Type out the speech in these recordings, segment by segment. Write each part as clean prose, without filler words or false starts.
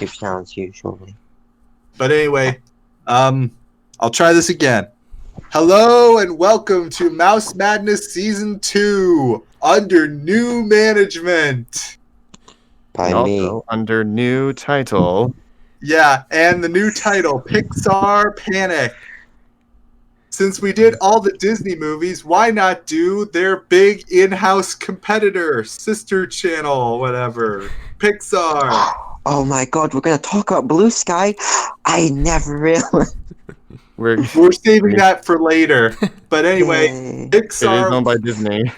YouTube channels usually. But anyway, I'll try this again. Hello and welcome to Mouse Madness Season 2 under new management. By and me. also under new title. Yeah, and the new title, Pixar Panic. Since we did all the Disney movies, why not do their big in-house competitor, sister channel, whatever, Pixar. Oh my god, we're gonna talk about Blue Sky? I never realized. We're saving that for later. But anyway, Yay. It is Pixar owned by Disney.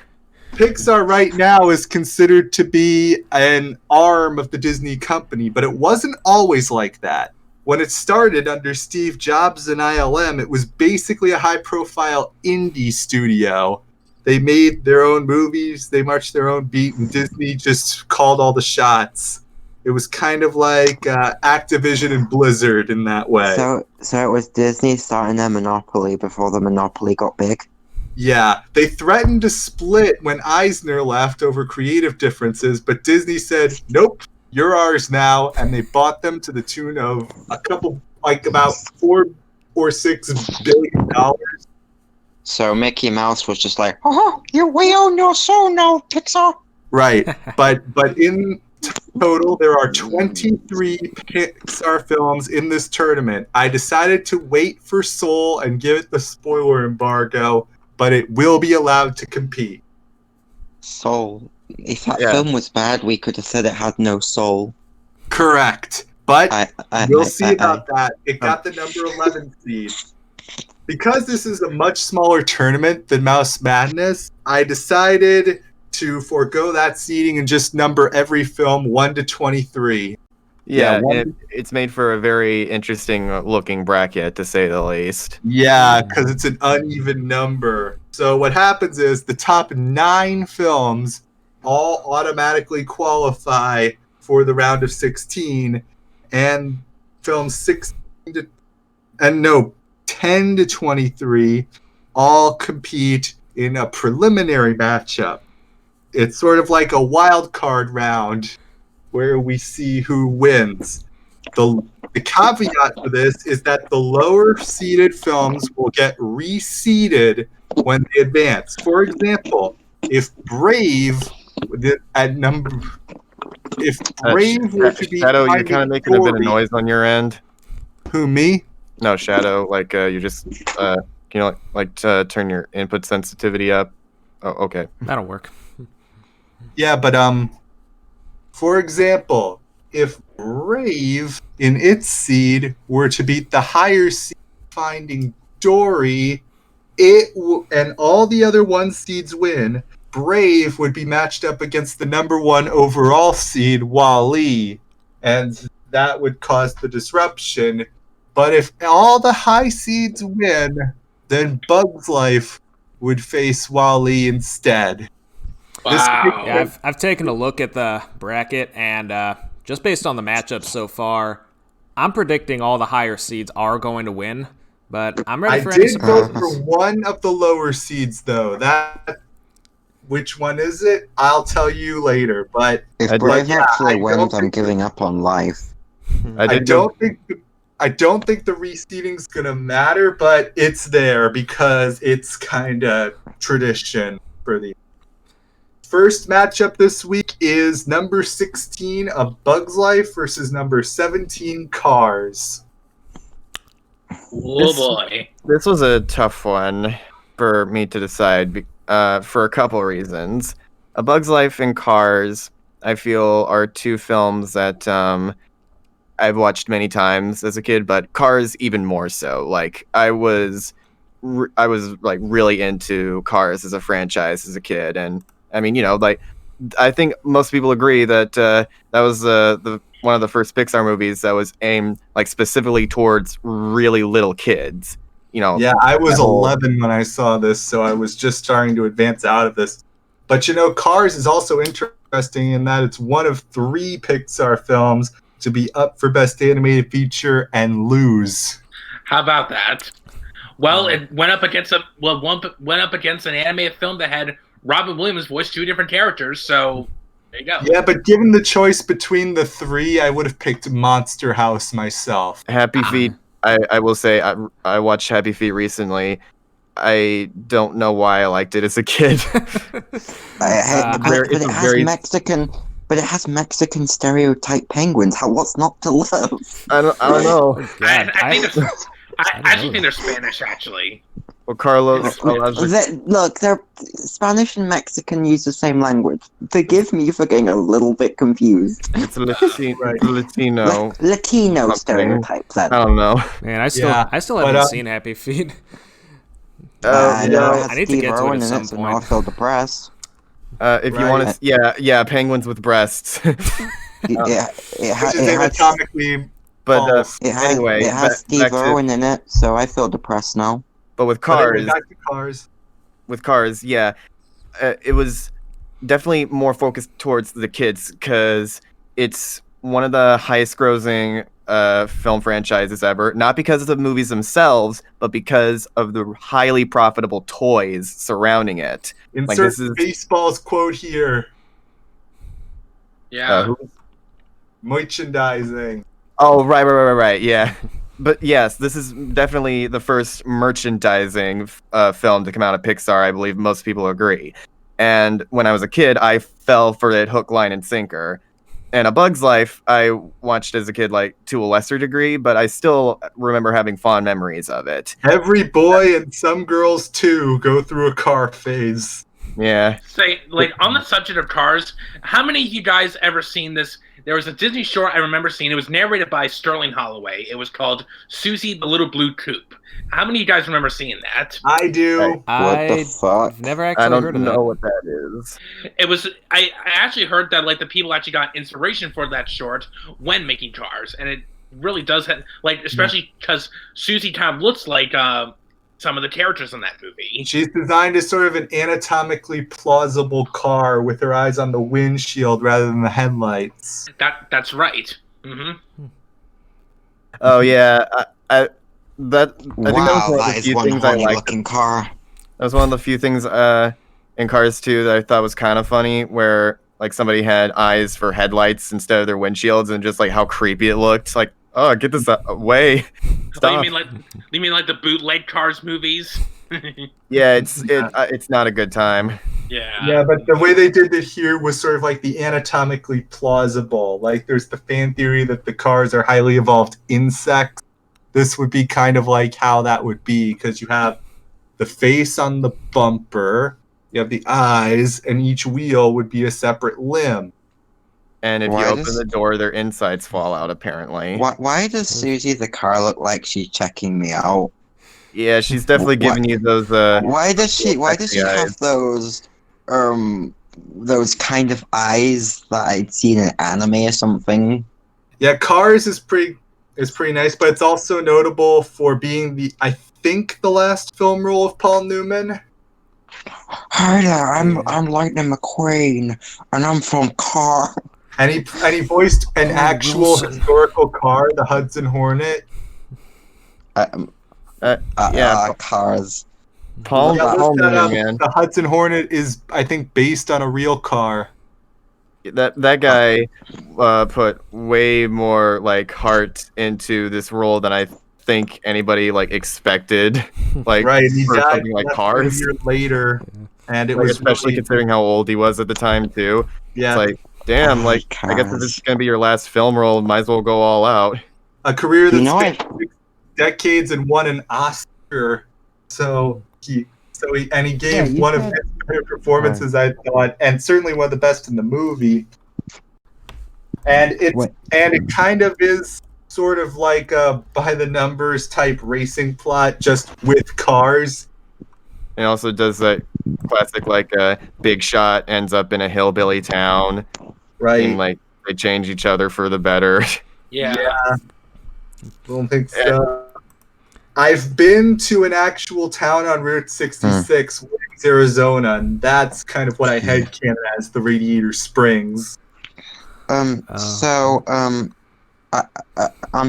Pixar right now is considered to be an arm of the Disney company, but it wasn't always like that. When it started under Steve Jobs and ILM, it was basically a high-profile indie studio. They made their own movies, they marched their own beat, and Disney just called all the shots. It was kind of like Activision and Blizzard in that way. So it was Disney starting their monopoly before the monopoly got big? Yeah, they threatened to split when Eisner left over creative differences, but Disney said, nope, you're ours now, and they bought them to the tune of about $4 or $6 billion. So Mickey Mouse was just like, oh, we own your soul now, Pixar. Right, but in total, there are 23 Pixar films in this tournament. I decided to wait for Soul and give it the spoiler embargo, but it will be allowed to compete. Soul. If that film was bad, we could have said it had no soul. Correct, but we'll see about that. It got the number 11 seed. Because this is a much smaller tournament than Mouse Madness, I decided to forego that seeding and just number every film 1 to 23. Yeah, it's made for a very interesting looking bracket, to say the least. Yeah, because it's an uneven number. So what happens is the top 9 films all automatically qualify for the round of 16, and films 10 to 23 all compete in a preliminary matchup. It's sort of like a wild card round where we see who wins. The caveat to this is that the lower seeded films will get reseeded when they advance. For example, if Brave were to be Shadow, you're kind of making a bit of noise on your end. Who, me? No, Shadow, like you just can you turn your input sensitivity up? Oh, okay. That'll work. Yeah, but for example, if Brave in its seed were to beat the higher seed Finding Dory, and all the other 1 seeds win, Brave would be matched up against the number 1 overall seed, Wall-E, and that would cause the disruption. But if all the high seeds win, then Bug's Life would face Wall-E instead. Wow. Yeah, I've taken a look at the bracket, and just based on the matchups so far, I'm predicting all the higher seeds are going to win. But I'm ready for any surprises. I did vote for one of the lower seeds, though. Which one is it? I'll tell you later. But if Brave actually wins, I'm giving up on life. I don't think the reseeding's gonna matter, but it's there because it's kind of tradition for the. First matchup this week is number 16 of Bug's Life versus number 17 Cars. Oh boy. This was a tough one for me to decide for a couple of reasons. A Bug's Life and Cars, I feel, are 2 films that I've watched many times as a kid, but Cars even more so. Like I was like really into Cars as a franchise as a kid, and I mean, like I think most people agree that that was the one of the first Pixar movies that was aimed like specifically towards really little kids. Yeah, I was 11 when I saw this, so I was just starting to advance out of this. But Cars is also interesting in that it's one of 3 Pixar films to be up for Best Animated Feature and lose. How about that? Well, it went up against an animated film that had Robin Williams voice 2 different characters, so There you go. Yeah, but given the choice between the three, I would have picked Monster House myself. Happy Feet. I will say I watched Happy Feet recently. I don't know why I liked it as a kid. But it has Mexican. But it has Mexican stereotype penguins. What's not to love? I don't know. Oh, God. I actually think they're Spanish, actually. Well, Carlos. Look, they're Spanish and Mexican use the same language. Forgive me for getting a little bit confused. It's Latino. Latino something. stereotype. I don't know. Man, I still haven't seen Happy Feet. I need to get to it at some so point. I feel depressed. If you want to, yeah, penguins with breasts. It Which is has anatomically But false. anyway, it has Steve Irwin in it, so I feel depressed now. But with But anyway, Cars, back to Cars. yeah, it was definitely more focused towards the kids because it's one of the highest grossing film franchises ever. Not because of the movies themselves, but because of the highly profitable toys surrounding it. Insert Baseball's quote here. Yeah. Merchandising. Oh, right, yeah. But yes, this is definitely the first merchandising film to come out of Pixar. I believe most people agree. And when I was a kid, I fell for it hook, line, and sinker. And A Bug's Life, I watched as a kid, like, to a lesser degree, but I still remember having fond memories of it. Every boy and some girls, too, go through a car phase. Yeah. Say, like, on the subject of Cars, how many of you guys ever seen this? There was a Disney short I remember seeing. It was narrated by Sterling Holloway. It was called Susie the Little Blue Coupe. How many of you guys remember seeing that? I do. What the fuck? I've never actually I don't heard of know that. what that is. It was. I actually heard that like the people actually got inspiration for that short when making Cars, and it really does have like, especially because Susie kind of looks like some of the characters in that movie. She's designed as sort of an anatomically plausible car with her eyes on the windshield rather than the headlights. That's right. Mm-hmm. Oh yeah, I think that was one of that the is few one things I horny liked. looking car. That was one of the few things in Cars 2 that I thought was kind of funny, where like somebody had eyes for headlights instead of their windshields, and just like how creepy it looked. Like, oh, get this away! Oh, Stop. you mean like the bootleg Cars movies? Yeah, it's not a good time. Yeah. Yeah, but the way they did it here was sort of like the anatomically plausible. Like, there's the fan theory that the cars are highly evolved insects. This would be kind of like how that would be, because you have the face on the bumper, you have the eyes, and each wheel would be a separate limb. And if Why you open does- the door, their insides fall out. Apparently. Why does Susie the car look like she's checking me out? Yeah, she's definitely giving you those. Why does she sexy have those kind of eyes that I'd seen in anime or something? Yeah, Cars is pretty nice, but it's also notable for being I think the last film role of Paul Newman. Hi there, I'm Lightning McQueen, and I'm from Car. And he voiced an actual Wilson. historical car, the Hudson Hornet. Cars. Paul Yeah, look that up. Newman, man. The Hudson Hornet is, I think, based on a real car. That guy put way more like heart into this role than I think anybody like expected. Like Right, he for died something like less than Cars, a year later, and it like, was especially really- considering how old he was at the time too. yeah, It's like, damn, Oh, like I guess if Cars. this is gonna be your last film role, might as well go all out. a career that You know, spanned 6 decades and won an Oscar. So he gave you one of said- his better performances, I thought, and certainly one of the best in the movie. And it kind of is sort of like a by the numbers type racing plot, just with cars. And also does that classic like Big Shot ends up in a hillbilly town, Right. and like they change each other for the better. Yeah. Don't think so. I've been to an actual town on Route 66, Williams, Arizona, and that's kind of what I headcanon as the Radiator Springs. I'm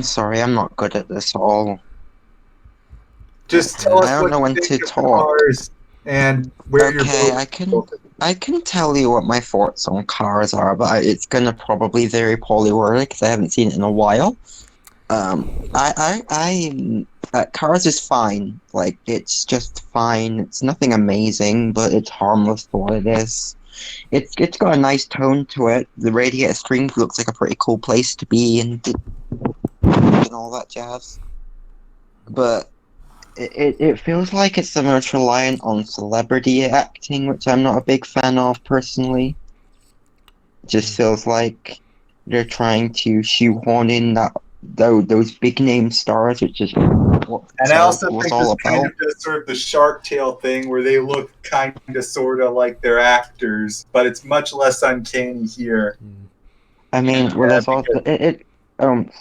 sorry, I'm not good at this at all. Just tell us I don't what know you when think to of the talk. cars. and where you're Okay, both. I can tell you what my thoughts on Cars are, but it's gonna probably very poorly worded because I haven't seen it in a while. Cars is fine. Like, it's just fine. It's nothing amazing, but it's harmless for what it is. It's got a nice tone to it. The Radiator Springs looks like a pretty cool place to be and all that jazz. But it feels like it's so much reliant on celebrity acting, which I'm not a big fan of personally. It just feels like they're trying to shoehorn in those big name stars, which is what And I also was think all this kind about. of does sort of the Shark Tale thing where they look kind of sort of like they're actors, but it's much less uncanny here. I mean, well, that's also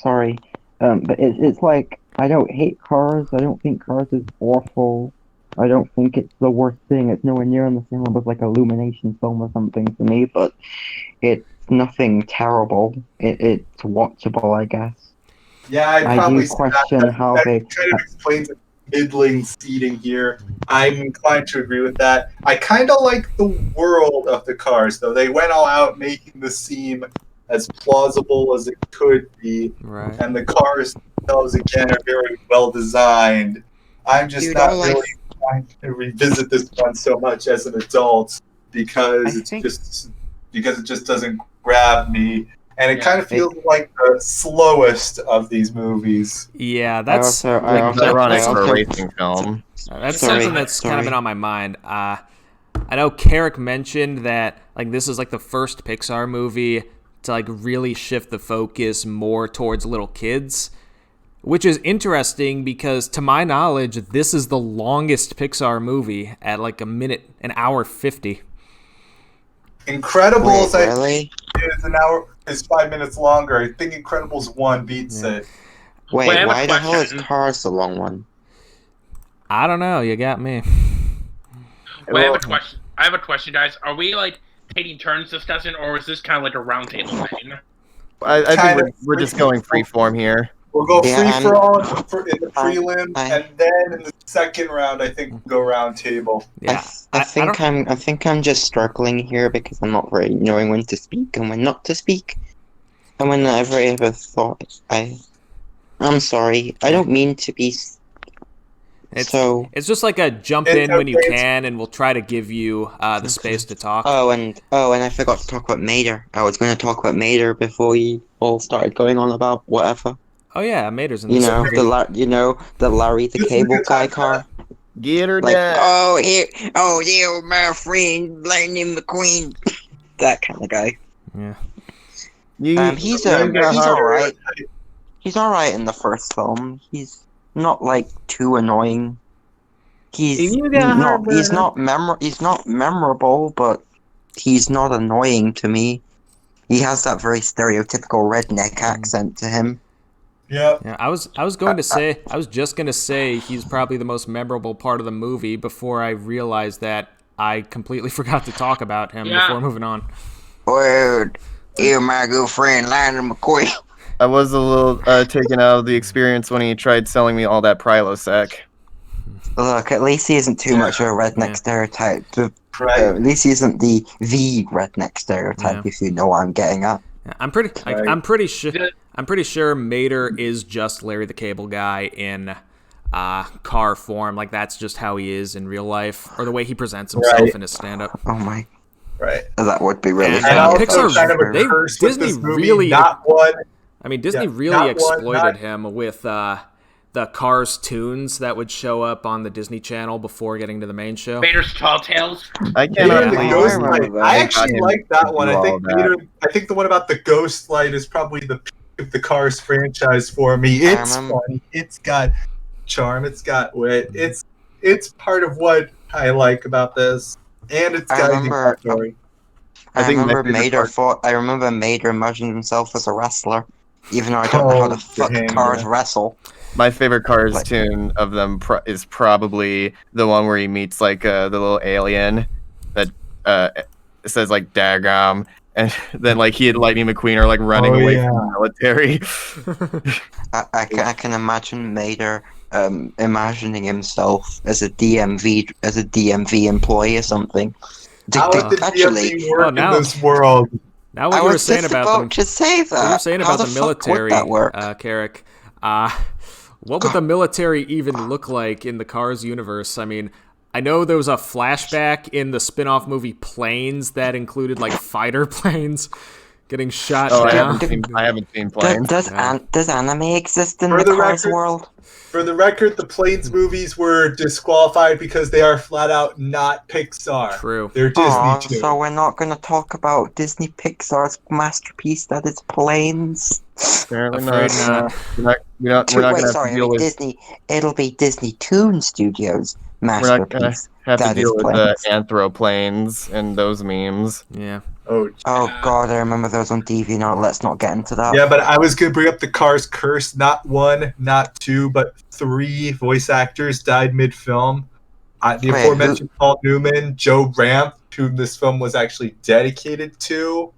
sorry, but it's like I don't hate Cars. I don't think Cars is awful. I don't think it's the worst thing. It's nowhere near on the same level as like Illumination film or something for me, but it's nothing terrible. It's watchable, I guess. Yeah, I'd I probably do say question how that they. kind of explains the middling seating here. I'm inclined to agree with that. I kind of like the world of the Cars, though. They went all out making this seem as plausible as it could be, Right. and the cars themselves, again, are very well designed. I'm just Dude, not I like- really trying to revisit this one so much as an adult because I it think- just doesn't grab me. And it kind of feels like the slowest of these movies. Yeah, that's I Like, also- ironic I for a also- racing film. that's Sorry, something that's kind of sorry. been on my mind. I know Carrick mentioned that like this is like the first Pixar movie to like really shift the focus more towards little kids, which is interesting because to my knowledge, this is the longest Pixar movie at like an hour 50. Incredibles, Wait, really? is 5 minutes longer. I think Incredibles 1 beats it. Wait, Wait, I have a why the hell is question. Cars the long one? I don't know. You got me. Wait, I have a question. Guys. Are we like taking turns discussing, or is this kind of like a roundtable thing? I Kind think of we're just going freeform here. We'll go Yeah, free for all in the I- prelim, I- and then in the second round, I think we'll go round table. Yeah. I think I'm just struggling here because I'm not very knowing when to speak and when not to speak. And whenever I ever thought I'm sorry. I don't mean to be It's just like a jump in when you can, and we'll try to give you the space to talk. and I forgot to talk about Mater. I was going to talk about Mater before you all started going on about whatever. Oh yeah, Mater's in You this. know, the Larry the Cable Guy car. Get her Like, down. there, my friend, Lightning McQueen. That kind of guy. Yeah. He's alright. He's alright in the first film. He's not like too annoying. He's not memorable, but he's not annoying to me. He has that very stereotypical redneck accent to him. Yep. Yeah, I was just gonna say he's probably the most memorable part of the movie before I realized that I completely forgot to talk about him before moving on. Word, you're my good friend, Lightning McQueen. I was a little taken out of the experience when he tried selling me all that Prilosec. Look, at least he isn't too much of a redneck stereotype. Right. At least he isn't the redneck stereotype, if you know what I'm getting at. Yeah, I'm pretty sure Mater is just Larry the Cable Guy in car form. Like that's just how he is in real life, or the way he presents himself in his stand-up. Oh my, Right. that would be really And, And funny. also Pixar- kind of a they- curse with Disney this movie, really- not one. I mean, Disney Yeah, really not one, exploited not- him with the Cars tunes that would show up on the Disney Channel before getting to the main show. Vader's Tall Tales. I Vader cannot and the believe Ghost I Light. remember I that. actually Got him like that to one. do I all think that. I think the one about the Ghost Light is probably the peak of the Cars franchise for me. It's remember- funny. It's got charm. It's got wit. It's part of what I like about this, and it's I got a remember- good story. I think my favorite part- I remember Mater imagined himself as a wrestler, even though I don't know how the fuck dang, cars yeah. wrestle. My favorite Cars Like- tune of them is probably the one where he meets like the little alien that says like "Daggum," and then like he and Lightning McQueen are like running Oh, away yeah. from the military. I can imagine Mater imagining himself as a DMV employee or something. How would the Actually, DMV work in now- this world? Now I what you were was saying just about about them, to say that. what you were saying How about the the fuck would military, that work? Carrick. What would the military even look like in the Cars universe? I mean, I know there was a flashback in the spin-off movie Planes that included like fighter planes getting shot Oh, down. I haven't seen Planes. Does anime exist in For the the Cars record- world? For the record, the Planes movies were disqualified because they are flat out not Pixar. True. They're Disney Aw, too. so we're not going to talk about Disney Pixar's masterpiece that is Planes. Apparently Afraid not. We're not Wait, gonna have sorry, to deal with. Disney. It'll be Disney Toon Studios' We're not gonna masterpiece. have to That is deal with the Planes. anthroplanes and those memes. Yeah. Oh, Oh god, I remember those on TV. No, let's not get into that. yeah, but I was gonna bring up the Cars curse. Not one, not two, but 3 voice actors died mid-film. The Wait, aforementioned Paul Newman, Joe Ramp, who this film was actually dedicated to,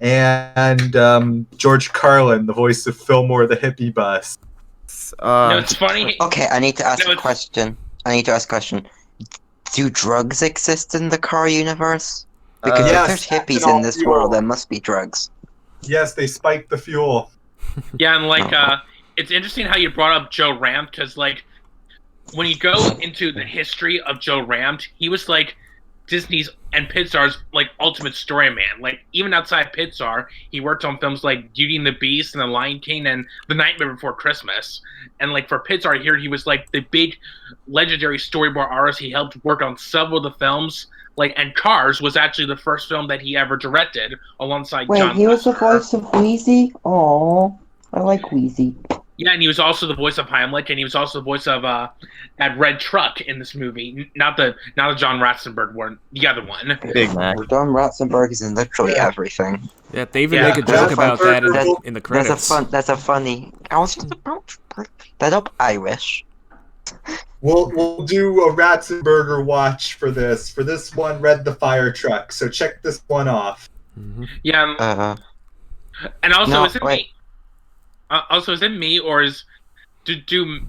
and George Carlin, the voice of Fillmore the hippie bus. No, it's funny. Okay, I need to ask No, a it's- question. Do drugs exist in the car universe? Because Yes, if there's hippies ethanol in this fuel. world, there must be drugs. Yes, they spiked the fuel. Yeah, and like it's interesting how you brought up Joe Ramp because like when you go into the history of Joe Ramp, he was like Disney's and Pixar's like ultimate story man. Like even outside Pixar, he worked on films like Beauty and the Beast and The Lion King and The Nightmare Before Christmas. And like for Pixar here, he was like the big legendary storyboard artist. He helped work on several of the films. Like and Cars was actually the first film that he ever directed alongside John Lasseter. of Wheezy? Aww, I like Wheezy. Yeah, and he was also the voice of Heimlich, and he was also the voice of that red truck in this movie. Not the John Ratzenberg one, the other one. Big Mac. John Ratzenberg is in literally everything. Yeah, they even Yeah. make a joke That's about fun. that in the There's a credits. That's a funny. I was just about to bring that up. Irish. We'll do a Ratzenberger watch for this. For this one, Red the Fire Truck. So check this one off. Mhm. Yeah, and also no, is it wait. me? Also, is it me or do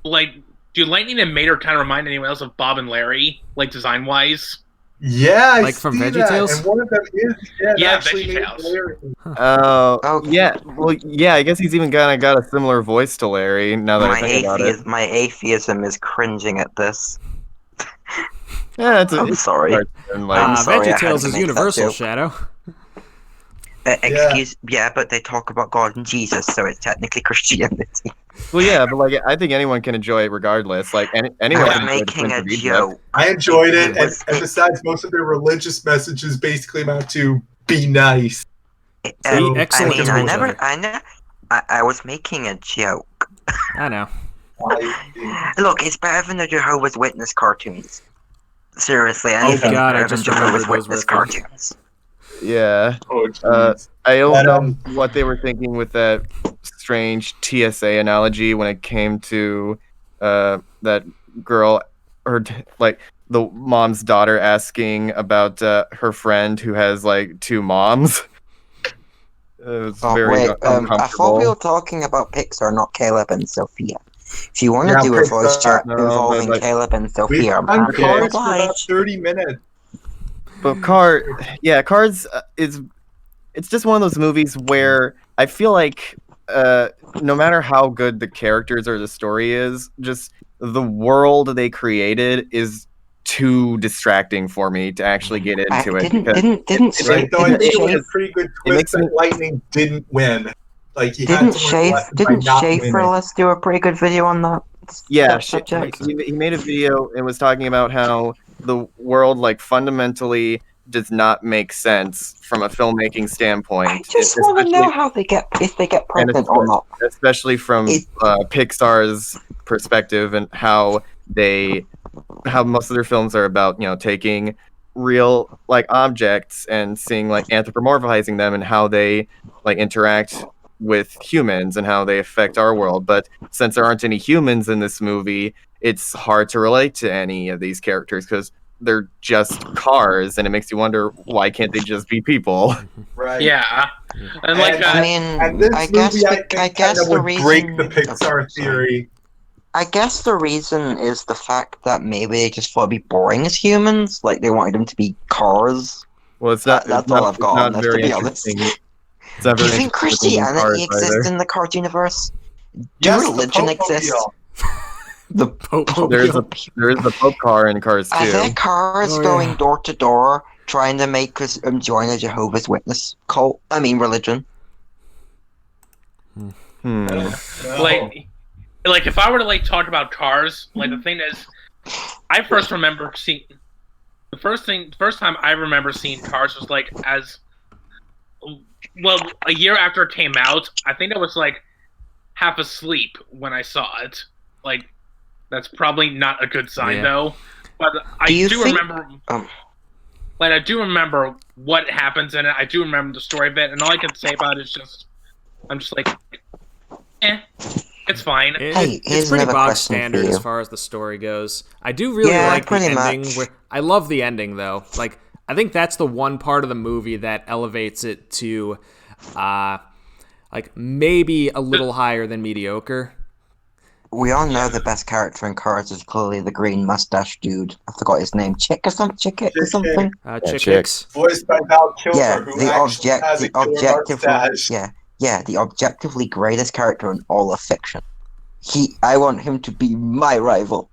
Lightning and Mater kind of remind anyone else of Bob and Larry, like design wise? Yeah, I Like from see that. VeggieTales? And one of them is Yeah, actually named VeggieTales. Larry. Oh, Okay. yeah. Well, yeah. I guess he's even kind of got a similar voice to Larry. Now that I think about it. My atheism is cringing at this. Yeah, it's I'm sorry. and, like, I'm sorry, I had VeggieTales to is make that Universal, joke. Shadow. Yeah, but they talk about God and Jesus, so it's technically Christianity. well, yeah, but like I think anyone can enjoy it regardless. Like anyone I was can enjoy the making Prince a of Egypt. joke. I enjoyed it, and Was- besides, most of their religious messages basically amount to be nice. Be excellent to to each other. I was making a joke. I know. Look, it's better than the Jehovah's Witness cartoons. Seriously, anything God, I better than just remembered Jehovah's those Witness references. cartoons. Yeah, Oh, jeez. I don't But, know what they were thinking with that strange TSA analogy when it came to that girl or like the mom's daughter asking about her friend who has like 2 moms. It was Oh, very wait, I thought we uncomfortable. were talking about Pixar, not Caleb and Sophia. If you want to Yeah, do a Pixar. voice chat No, involving but, like, Caleb and We've Sophia, I'm done happy to Cars for about oblige. 30 minutes. But Cars it's just one of those movies where I feel like no matter how good the characters or the story is, just the world they created is too distracting for me to actually get into it. because Right, though I Didn't think it was Schaefer a pretty good it makes twist that me- Lightning didn't win. Like he had to learn a lesson by not winning. let's do a pretty good video on that? Yeah, that subject? he made a video and was talking about how the world like fundamentally does not make sense from a filmmaking standpoint. I just want to know especially- how they get if they get and pregnant or not. especially from It- Pixar's perspective and how most of their films are about, taking real like objects and seeing like anthropomorphizing them and how they like interact with humans and how they affect our world. But since there aren't any humans in this movie, it's hard to relate to any of these characters because they're just cars, and it makes you wonder why can't they just be people? Right. Yeah, and like And- I And mean, this I guess movie, I think, I guess kinda the would reason break the Pixar theory. I guess the reason is the fact that maybe they just thought it'd be boring as humans. Like, they wanted them to be cars. Well, it's not. That's It's all not, I've it's got on not this, to very be honest. interesting. It's not Do you very think interesting looking Christianity cars exists either. in the cartoon universe? Do Yes, religion the exist? Popemobile. The There is the Pope car in Cars Are there too. cars Oh, going yeah. door to door trying to make us join a Jehovah's Witness cult? I mean, religion. No. Like if I were to like talk about cars, like the thing is, I first remember seeing the first time I remember seeing Cars was like as well a year after it came out. I think I was like half asleep when I saw it. Like that's probably not a good sign Yeah. though. But I Do you do think- remember. um, Like I do remember what happens in it. I do remember the story of it, and all I can say about it is just, I'm just like, it's fine. Hey, It's here's pretty another bog question for standard you. as far as the story goes. I do really Yeah, like the pretty ending. much. I love the ending though. Like I think that's the one part of the movie that elevates it to, like maybe a little higher than mediocre. We all know the best character in Cars is clearly the green mustache dude. I forgot his name. Chick or something? Chick or something? Chick Chick. Hicks. Voiced by Val Kilmer, Yeah, who the actually has a killer objectively, mustache. the objectively greatest character in all of fiction. I want him to be my rival.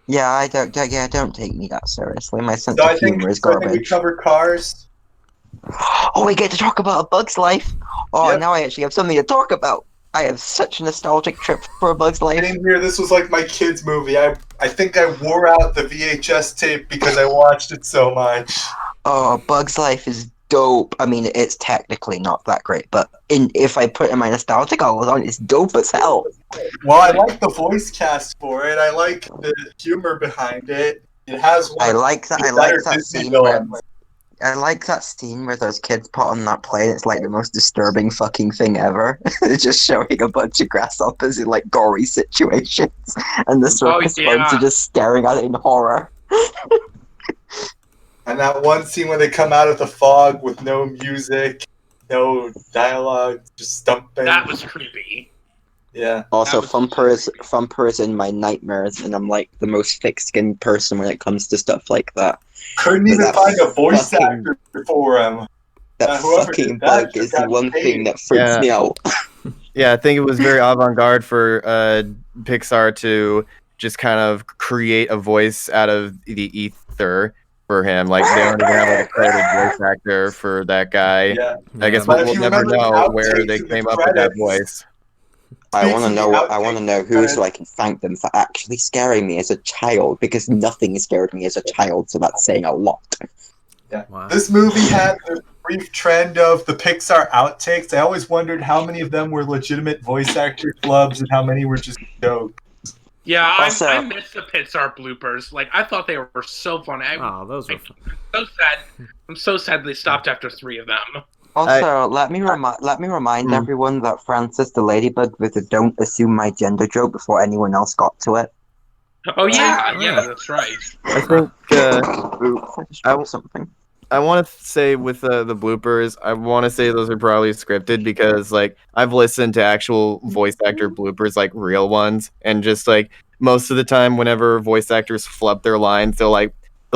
Don't take me that seriously. My sense So I of think, humor is so I think we garbage. covered Cars. Oh, we get to talk about A Bug's Life. Oh, Yep. now I actually have something to talk about. I have such a nostalgic trip for A Bug's Life. In here, this was like my kids' movie. I think I wore out the VHS tape because I watched it so much. Oh, A Bug's Life is dope. I mean, it's technically not that great, but if I put in my nostalgic goggles on, it's dope as hell. Well, I like the voice cast for it. I like the humor behind it. It has one I of like that. the I like better that Disney scene where villains. I like that scene where those kids put on that plane. It's like the most disturbing fucking thing ever. It's just showing a bunch of grasshoppers in like gory situations, and the circus folks are just staring at it in horror. And that one scene where they come out of the fog with no music, no dialogue, just stumping. That was creepy. Yeah. Also, That was Thumper is in my nightmares, and I'm like the most thick-skinned person when it comes to stuff like that. Couldn't even That find a voice fucking- actor for him. That whoever fucking did that bug is got the one paid. thing that freaks Yeah. me out. Yeah, I think it was very avant-garde for Pixar to just kind of create a voice out of the ether for him. Like they don't even have like a credited voice actor for that guy. Yeah. I guess But we'll if you never remember the know where outtakes they in the came up with that credits- voice. I want to know. I want to know who, credits. so I can thank them for actually scaring me as a child, because nothing scared me as a child, so that's saying a lot. Wow. This movie had the brief trend of the Pixar outtakes. I always wondered how many of them were legitimate voice actor clubs and how many were just jokes. Yeah, Also- I missed the Pixar bloopers. Like I thought they were so funny. Oh, those were fun. So sad. I'm so sad they stopped after 3 of them. Also, let me remind Hmm. everyone that Francis the Ladybug was a "don't assume my gender" joke before anyone else got to it. Oh yeah, that's right. I think Oops, I just dropped something. I want to say with the bloopers, I want to say those are probably scripted because like I've listened to actual voice actor bloopers, like real ones, and just like most of the time, whenever voice actors flub their lines, they'll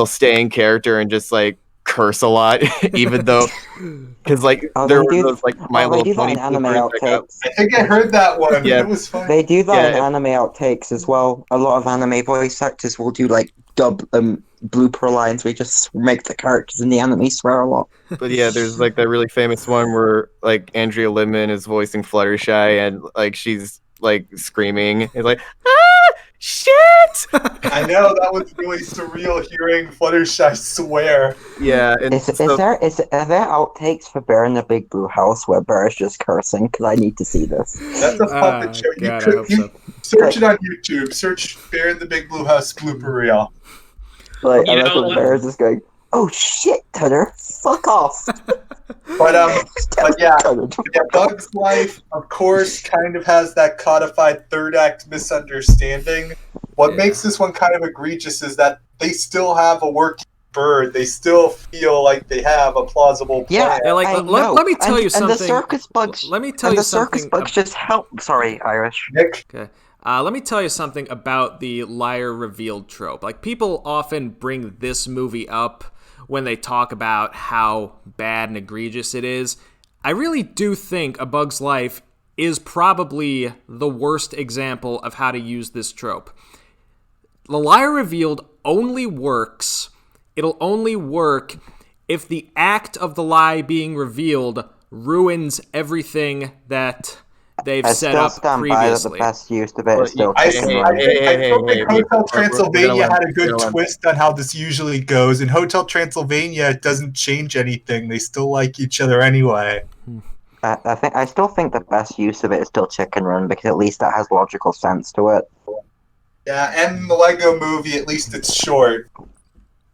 stay in character and just like curse a lot, even though because like Oh, there they were do- those like My they Little do that Pony in anime bloopers that got- outtakes. I think I heard that one. Yeah. It was funny. They do that in Yeah. anime outtakes as well. A lot of anime voice actors will do like dub blooper lines where you just make the characters in the anime swear a lot. But yeah, there's like that really famous one where like Andrea Libman is voicing Fluttershy and like she's like screaming. It's like, ah, shit! I know that was really surreal hearing Fluttershy swear. Yeah, and Are so, there outtakes for Bear in the Big Blue House where Bear is just cursing? Because I need to see this. That's a puppet show. God, I You hope could so. search it on YouTube. Search Bear in the Big Blue House blooper reel. Like, You and that's know, when Bear is just going, "Oh shit, Tudor, fuck off." But yeah. Tudor, Yeah, Bug's Life, of course, kind of has that codified third act misunderstanding. What Yeah. makes this one kind of egregious is that they still have a working bird. They still feel like they have a plausible plan. Yeah, Yeah, like I let know. me tell you And something. the circus bugs. Let me tell And you the circus something. bugs just help. Sorry, Irish. Nick, Okay. Let me tell you something about the liar revealed trope. Like, people often bring this movie up when they talk about how bad and egregious it is. I really do think A Bug's Life is probably the worst example of how to use this trope. The liar revealed only works. It'll only work if the act of the lie being revealed ruins everything that they've set up previously. By that the best use of it is still I chicken still run. think Hotel Transylvania had a good we're gonna let- twist on how this usually goes. In Hotel Transylvania, it doesn't change anything. They still like each other anyway. I still think the best use of it is still Chicken Run because at least that has logical sense to it. Yeah, and the Lego movie, at least it's short.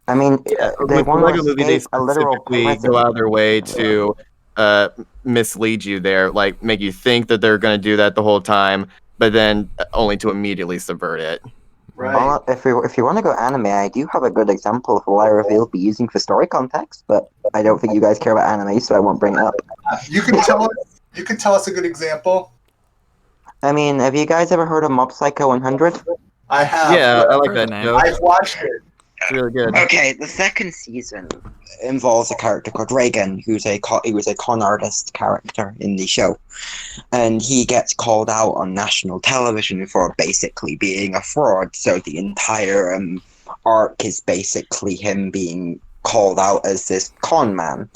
I mean, they With the want Lego to movie, they escape a literal specifically prison. go out of their way to mislead you there, like make you think that they're going to do that the whole time, but then only to immediately subvert it. Right. Well, if you want to go anime, I do have a good example of a lie reveal to be using for story context, but I don't think you guys care about anime, so I won't bring it up. You can tell us a good example. I mean, have you guys ever heard of Mob Psycho 100? I have. Yeah, I like Heard that the name. joke. I've watched it. It's really good. Okay, the second season involves a character called Reagan, he was a con artist character in the show, and he gets called out on national television for basically being a fraud. So the entire arc is basically him being called out as this con man.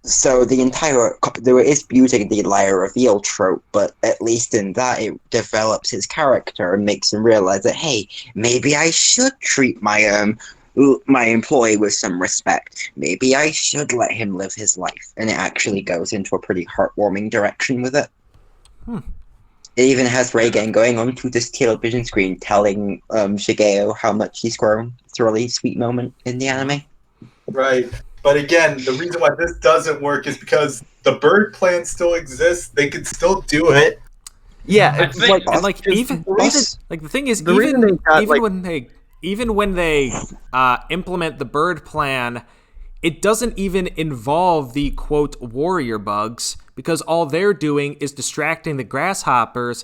So there is using the liar reveal trope, but at least in that it develops his character and makes him realize that, hey, maybe I should treat my employee with some respect. Maybe I should let him live his life. And it actually goes into a pretty heartwarming direction with it. It even has Reagan going onto this television screen telling Shigeo how much he's grown. It's a really sweet moment in the anime. Right. But again, the reason why this doesn't work is because the bird plan still exists. They could still do it. Yeah, I it's think- like, And like even like the thing is, the reason they got, like- even when they implement the bird plan, it doesn't even involve the quote warrior bugs, because all they're doing is distracting the grasshoppers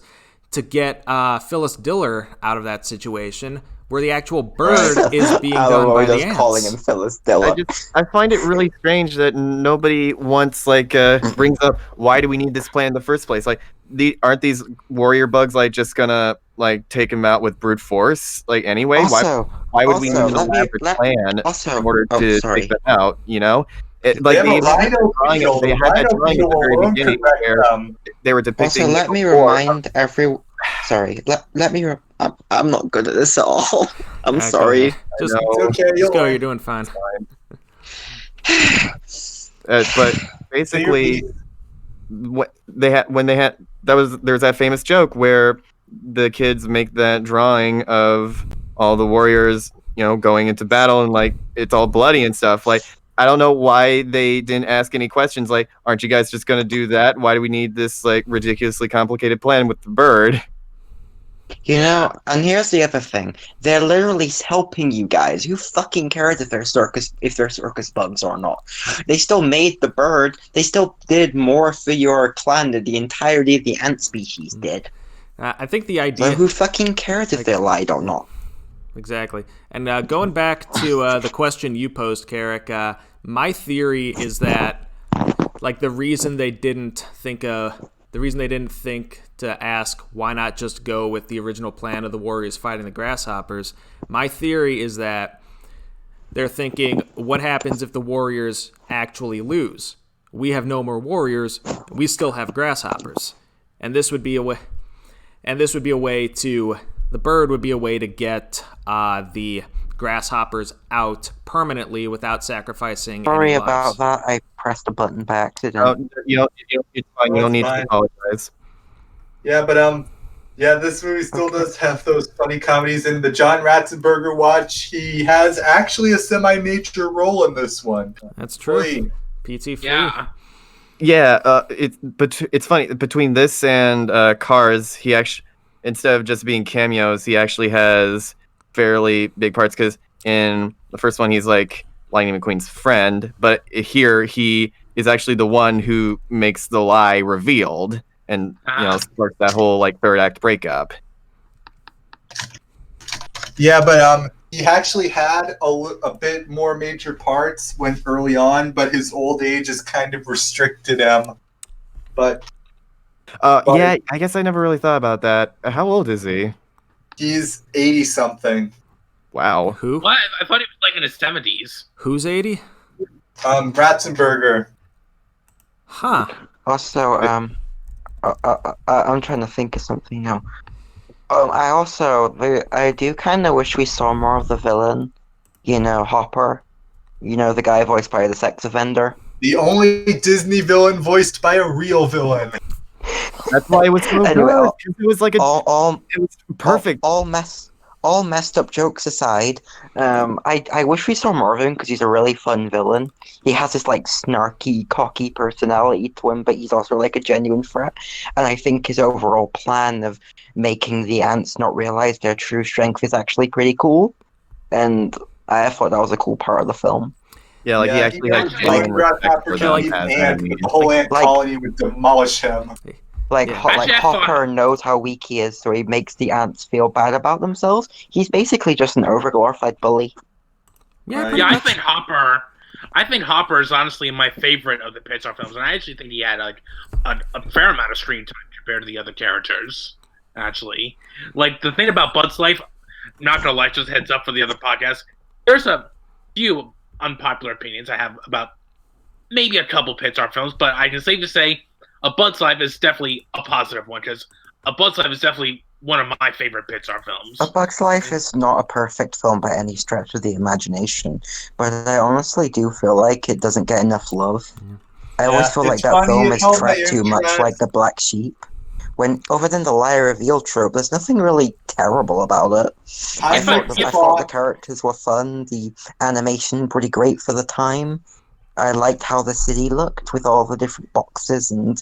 to get Phyllis Diller out of that situation, where the actual bird is being done by the ants. calling him Phyllis Diller. I find it really strange that nobody once brings up, why do we need this plan in the first place? Like, aren't these warrior bugs just gonna take him out with brute force anyway? Why would we need an elaborate plan in order to take them out? You know, They have a rhino beetle. They had that drawing at the very beginning where they were depicting. Also, let me remind everyone. Sorry, let me. I'm not good at this at all. I'm Okay. Just, It's okay. just go. You're doing fine. But basically, there's that famous joke where the kids make that drawing of all the warriors, going into battle and it's all bloody and stuff. I don't know why they didn't ask any questions. Aren't you guys just gonna do that? Why do we need this ridiculously complicated plan with the bird? And here's the other thing. They're literally helping you guys. Who fucking cares if they're circus bugs or not? They still made the bird. They still did more for your clan than the entirety of the ant species did. I think the idea. So who fucking cares if they lied or not? Exactly. And going back to the question you posed, Carrick, my theory is that the reason they didn't think to ask why not just go with the original plan of the warriors fighting the grasshoppers, my theory is that they're thinking, what happens if the warriors actually lose? We have no more warriors. We still have grasshoppers, and this would be a way. The bird would be a way to get the grasshoppers out permanently without sacrificing. Sorry any lives. about that. I pressed a button by accident. It's fine. You don't need to apologize. Yeah, but this movie still does have those funny comedies. In the John Ratzenberger watch, he has actually a semi-major role in this one. That's true. Wait. PT free. Yeah. Yeah, it's funny, between this and Cars, he actually, instead of just being cameos, he actually has fairly big parts, because in the first one he's Lightning McQueen's friend, but here he is actually the one who makes the lie revealed, and sparks that whole third act breakup. Yeah, but he actually had a bit more major parts when early on, but his old age has kind of restricted him. But Yeah, I guess I never really thought about that. How old is he? he's 80 something. Wow. Who? What? I thought he was like in his 70s. Who's 80? Ratzenberger. Huh. Also, I'm trying to think of something now. I do kind of wish we saw more of the villain. You know, Hopper. You know, the guy voiced by the sex offender. The only Disney villain voiced by a real villain. That's why it was so Anyway, good. It was like it was perfect. All messed up jokes aside, I wish we saw more of him because he's a really fun villain. He has this like snarky, cocky personality to him, but he's also like a genuine threat. And I think his overall plan of making the ants not realize their true strength is actually pretty cool. And I thought that was a cool part of the film. Yeah, like he actually had genuine respect for them as enemies. The whole ant colony would demolish him. Like, Yeah. Actually, I thought- Hopper knows how weak he is, so he makes the ants feel bad about themselves. He's basically just an overglorified bully. Yeah, Right. pretty Yeah, much. I think Hopper is honestly my favorite of the Pixar films, and I actually think he had like a fair amount of screen time compared to the other characters. Actually, like the thing about Bud's life, not gonna lie, just heads up for the other podcast. There's a few unpopular opinions I have about maybe a couple Pixar films, but I can safely say A Bug's Life is definitely a positive one because A Bug's Life is definitely one of my favorite Pixar films. A Bug's Life is not a perfect film by any stretch of the imagination, but I honestly do feel like it doesn't get enough love. I always feel like it's that funny film as is hell that treated you're too much trying- like the black sheep. When, other than the lie reveal trope, there's nothing really terrible about it. I thought the characters were fun, the animation pretty great for the time. I liked how the city looked with all the different boxes and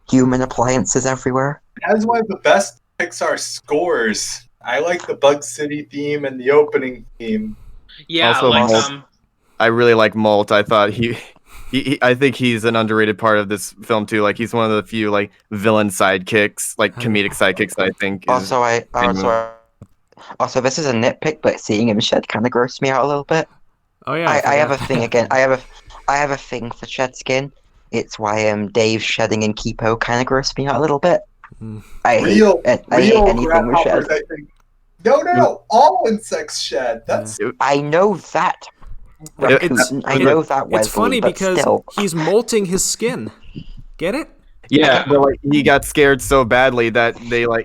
human appliances everywhere. It has one of the best Pixar scores. I like the Bug City theme and the opening theme. Yeah, Also, like Molt. I really like Molt. I thought I think he's an underrated part of this film too. Like he's one of the few like villain sidekicks, like comedic sidekicks that I think. Also, this is a nitpick, but seeing him shed kind of grossed me out a little bit. Oh yeah. I have a thing again. I have a thing for shed skin. It's why Dave shedding in Kipo kind of grossed me out a little bit. I hate Real anything with grasshoppers, shed. I think. No. All insects shed. That's I know that. I know that, Wesley, It's funny but because still. he's molting his skin. Get it? Yeah, but like he got scared so badly that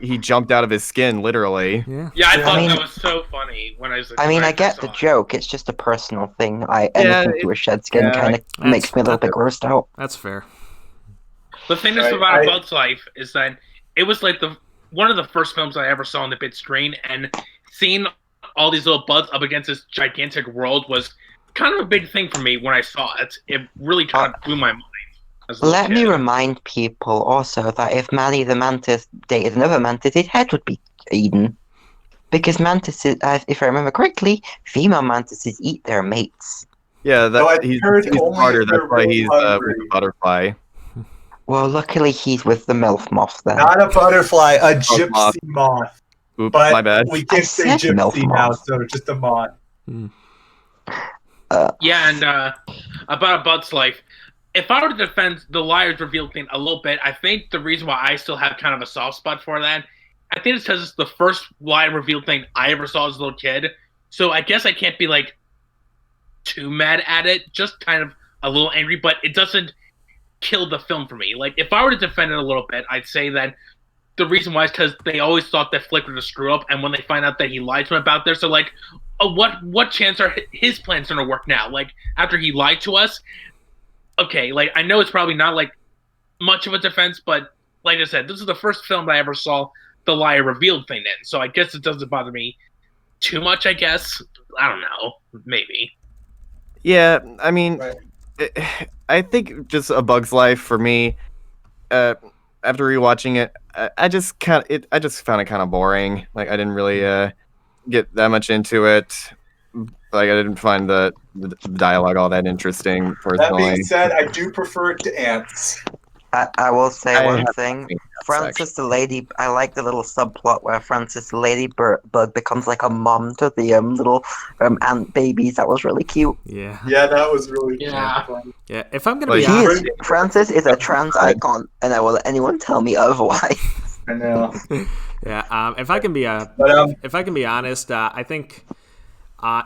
he jumped out of his skin literally. Yeah. Yeah, I thought mean- that was so funny when I was. I get first the saw it. joke. It's just a personal thing. Anything to a shed skin kind of makes me a little bit grossed out. That's fair. The thing that's about A Bug's Life is that it was like one of the first films I ever saw on the big screen, and seeing all these little bugs up against this gigantic world was kind of a big thing for me when I saw it. It really kind of blew my mind. as a little Let me kid. remind people also that if Manny the Mantis dated another mantis, his head would be eaten. Because mantises, if I remember correctly, female mantises eat their mates. Yeah, No, I he's heard only smarter. if they're That's why really he's hungry. with the butterfly. Well, luckily he's with the MILF moth then. not a butterfly, a moth. gypsy moth. Oops, But my bad. we can't say said milk gypsy now, moth. so just a moth. Yeah, and about A Bug's Life, if I were to defend the liars reveal thing a little bit, I think the reason why I still have kind of a soft spot for that, I think it's because it's the first liar reveal thing I ever saw as a little kid. So I guess I can't be like too mad at it, just kind of a little angry, but it doesn't kill the film for me. Like if I were to defend it a little bit, I'd say that the reason why is because they always thought that Flick was a screw up, and when they find out that he lied to them about this, they're like, oh, what chance are his plans gonna work now? Like after he lied to us, okay, like I know it's probably not like much of a defense, but like I said, this is the first film that I ever saw the liar revealed thing in, so I guess it doesn't bother me too much. I guess I don't know, maybe. Yeah, I mean, Right. I think just A Bug's Life for me. After rewatching it, I just found it kind of boring. Like I didn't really get that much into it. Like I didn't find the dialogue all that interesting That personally. being said, I do prefer it to ants. I will say I one have thing. seen that Frances section. the Lady, I like the little subplot where Frances the Ladybug becomes like a mom to the little ant babies. That was really cute. Yeah. Yeah, that was really Yeah. funny. Yeah. If I'm gonna Well, be She honest, is Frances is a trans icon, and I will let anyone tell me otherwise. I know. yeah. If I can be But if I can be honest, I think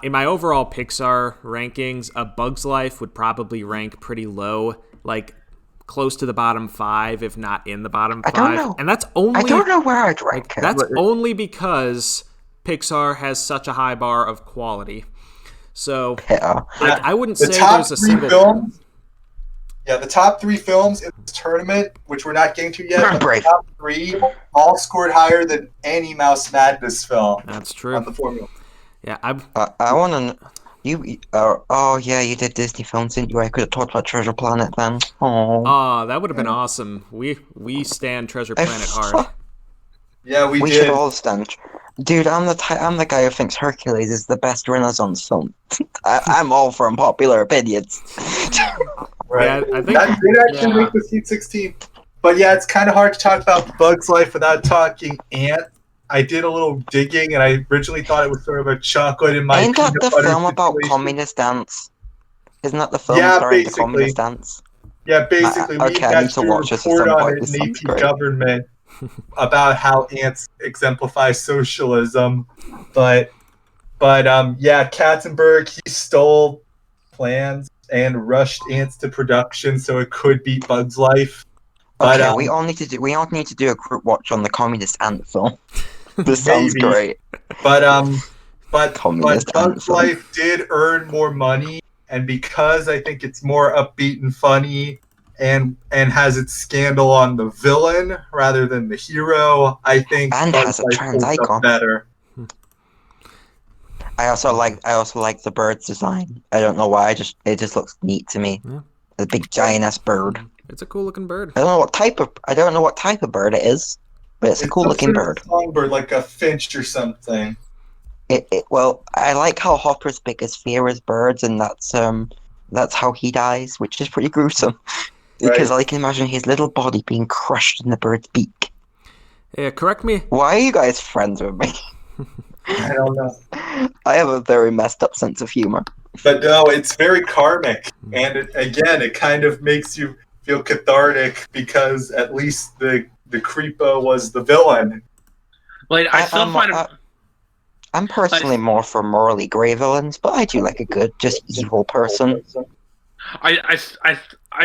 in my overall Pixar rankings, A Bug's Life would probably rank pretty low, like close to the bottom 5, if not in the bottom 5. I don't know. And that's I only don't know where I'd rank it. that's only because Pixar has such a high bar of quality. So Yeah. I wouldn't the say top there's a 3 single films. Yeah, the top 3 films in this tournament, which we're not getting to yet, but the Brave. top 3 all scored higher than any Mouse Madness film That's on true. the formula. Yeah, I want to. Oh yeah, you did Disney films, didn't you? I could have talked about Treasure Planet then. Oh, that would have been awesome. We stand Treasure I Planet hard. fuck- Yeah, we we did. should all stand. Dude, I'm the guy who thinks Hercules is the best Renaissance film. I'm all for unpopular opinions. Right. Yeah, I think That did actually make the Sweet 16. But yeah, it's kind of hard to talk about Bug's Life without talking Ant. I did a little digging, and I originally thought it was sort of a chocolate in my Ain't that peanut the butter film about situation. communist ants? Isn't that the film Yeah, starring the basically. communist ants? Yeah, basically, we okay, I need to actually watch this at report some on point. it This in sounds AP great. Government about how ants exemplify socialism. But yeah, Katzenberg, he stole plans and rushed ants to production so it could beat Bug's Life. But, Okay, we all need to do a group watch on the communist ant film. This sounds Maybe. great. But Communist Bug's anthem. Life did earn more money, and because I think it's more upbeat and funny, and has its scandal on the villain rather than the hero, I think And Bug's has a Life trans holds icon. up better. I also like the bird's design. I don't know why. It just looks neat to me. Yeah. A big giant ass bird. it's a cool looking bird. I don't know what type of bird it is, but it's a cool looking bird. Songbird, like a finch or something. Well, I like how Hopper's biggest fear is birds, and that's how he dies, which is pretty gruesome. Because Right. I can imagine his little body being crushed in the bird's beak. Yeah, correct me. Why are you guys friends with me? I don't know. I have a very messed up sense of humor. But no, it's very karmic, and it kind of makes you feel cathartic because at least the creepo was the villain. Like I still I'm, find it. I'm personally more for morally grey villains, but I do like a good, just evil person. I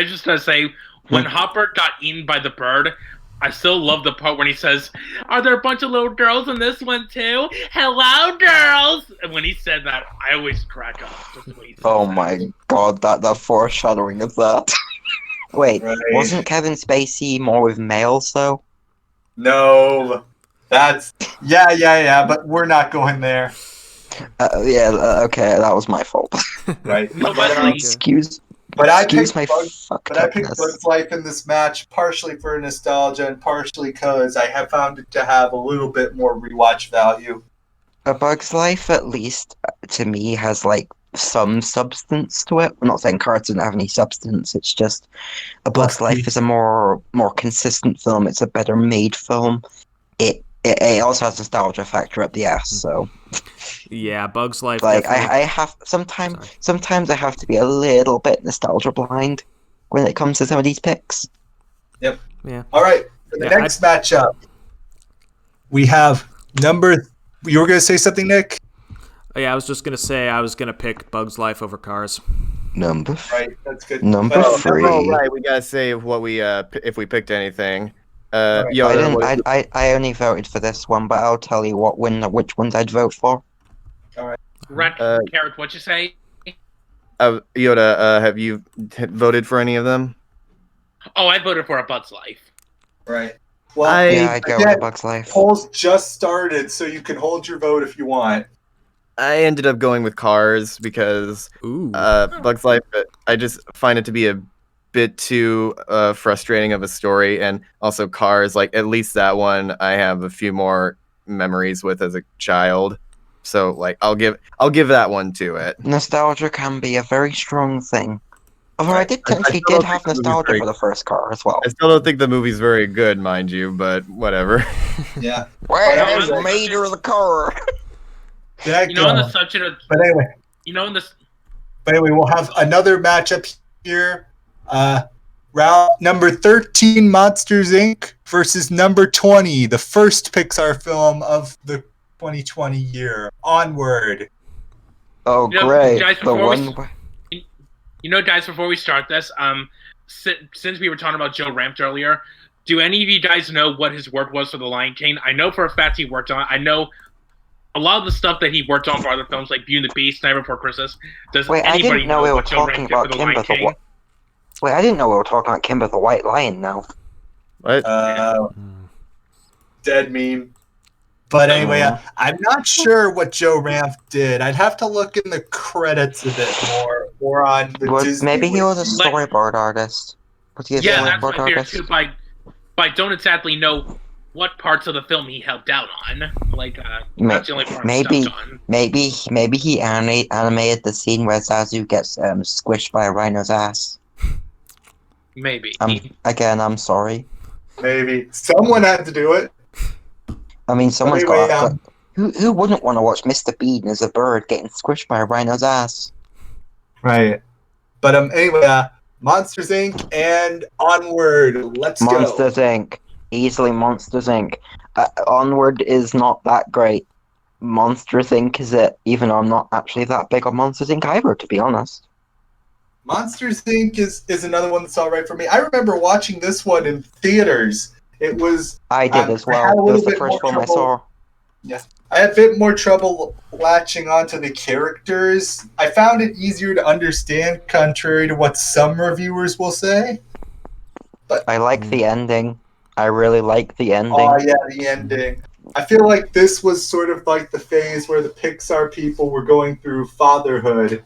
just gotta say, when Hopper got eaten by the bird, I still love the part when he says, "Are there a bunch of little girls in this one too? Hello, girls!" And when he said that, I always crack up. Just the way he says Oh that. my god, that foreshadowing of that. Wait, Right. wasn't Kevin Spacey more with males though? No, that's yeah. But we're not going there, Okay, that was my fault. right? No, But, but like, Excuse I excuse picked my But I picked fucked-upness. Bug's Life in this match partially for nostalgia and partially because I have found it to have a little bit more rewatch value. A Bug's Life, at least to me, has like some substance to it. I'm not saying Cars doesn't have any substance. It's just A Bug's Lucky. Life is a more consistent film. It's a better made film. It also has nostalgia factor up the ass. So Yeah, Bug's Life. like definitely- I have sometimes I have to be a little bit nostalgia blind when it comes to some of these picks. Yeah. All right, for the Yeah, next matchup, we have number. You were going to say something, Nick? Oh, yeah, I was just gonna say I was gonna pick Bug's Life over Cars. Number Right, that's good. Number Well, three. Oh, right. We gotta say what we if we picked anything. Right. I Yoda, didn't. what- I only voted for this one, but I'll tell you which ones I'd vote for. Red Uh, Carrot, what'd you say? Yoda, have you voted for any of them? Oh, I voted for A Bug's Life. Right. Well, Yeah, I'd go with again, A Bug's Life. polls just started, so you can hold your vote if you want. I ended up going with Cars because Ooh. Bug's Life. I just find it to be a bit too frustrating of a story, and also Cars. Like at least that one, I have a few more memories with as a child. So like I'll give that one to it. Nostalgia can be a very strong thing. Although I did I technically still don't have think the movie's nostalgia very for the first car as well. I still don't think the movie's very good, mind you, but whatever. Yeah. Where's But Mater the car? That You know, on the go. subject of, But anyway, you know, in this, we'll have another matchup here. Round number 13, Monsters Inc. versus number 20, the first Pixar film of the 2020 year, Onward. Oh, You know, great. guys, The before we- one. guys, before we start this, since we were talking about Joe Ramped earlier, do any of you guys know what his work was for The Lion King? I know for a fact he worked on. I know a lot of the stuff that he worked on for other films, like Beauty and the Beast, Night Before Christmas. Does Wait, I anybody didn't know we were what Joe talking Ramp did for about The Lion Kimber the King? White. Wait, I didn't know we were talking about Kimber the White Lion now. What? Dead meme. But anyway, I'm not sure what Joe Ramp did. I'd have to look in the credits a bit more on the Disney. Maybe he was a Wiki. storyboard artist. Was he a Yeah, that's storyboard my fear artist? too. But I don't exactly know what parts of the film he helped out on. Like, that's the only part I'm stumped on. Maybe he animated the scene where Zazu gets squished by a rhino's ass. Maybe. I'm sorry. Maybe someone had to do it. I mean, someone's Anyway, got. Who wouldn't want to watch Mr. Bean as a bird getting squished by a rhino's ass? Right. But anyway, Monsters Inc. and Onward. Let's go. Monsters Inc. Easily Monsters Inc. Onward is not that great. Monsters Inc. is it, even though I'm not actually that big on Monsters Inc. either, to be honest. Monsters Inc. is another one that's all right for me. I remember watching this one in theaters. It was. I did as I had a well. It little was the bit first more film I trouble- saw. I had a bit more trouble latching onto the characters. I found it easier to understand, contrary to what some reviewers will say. I like the ending. I really like the ending. Oh yeah, the ending. I feel like this was sort of like the phase where the Pixar people were going through fatherhood.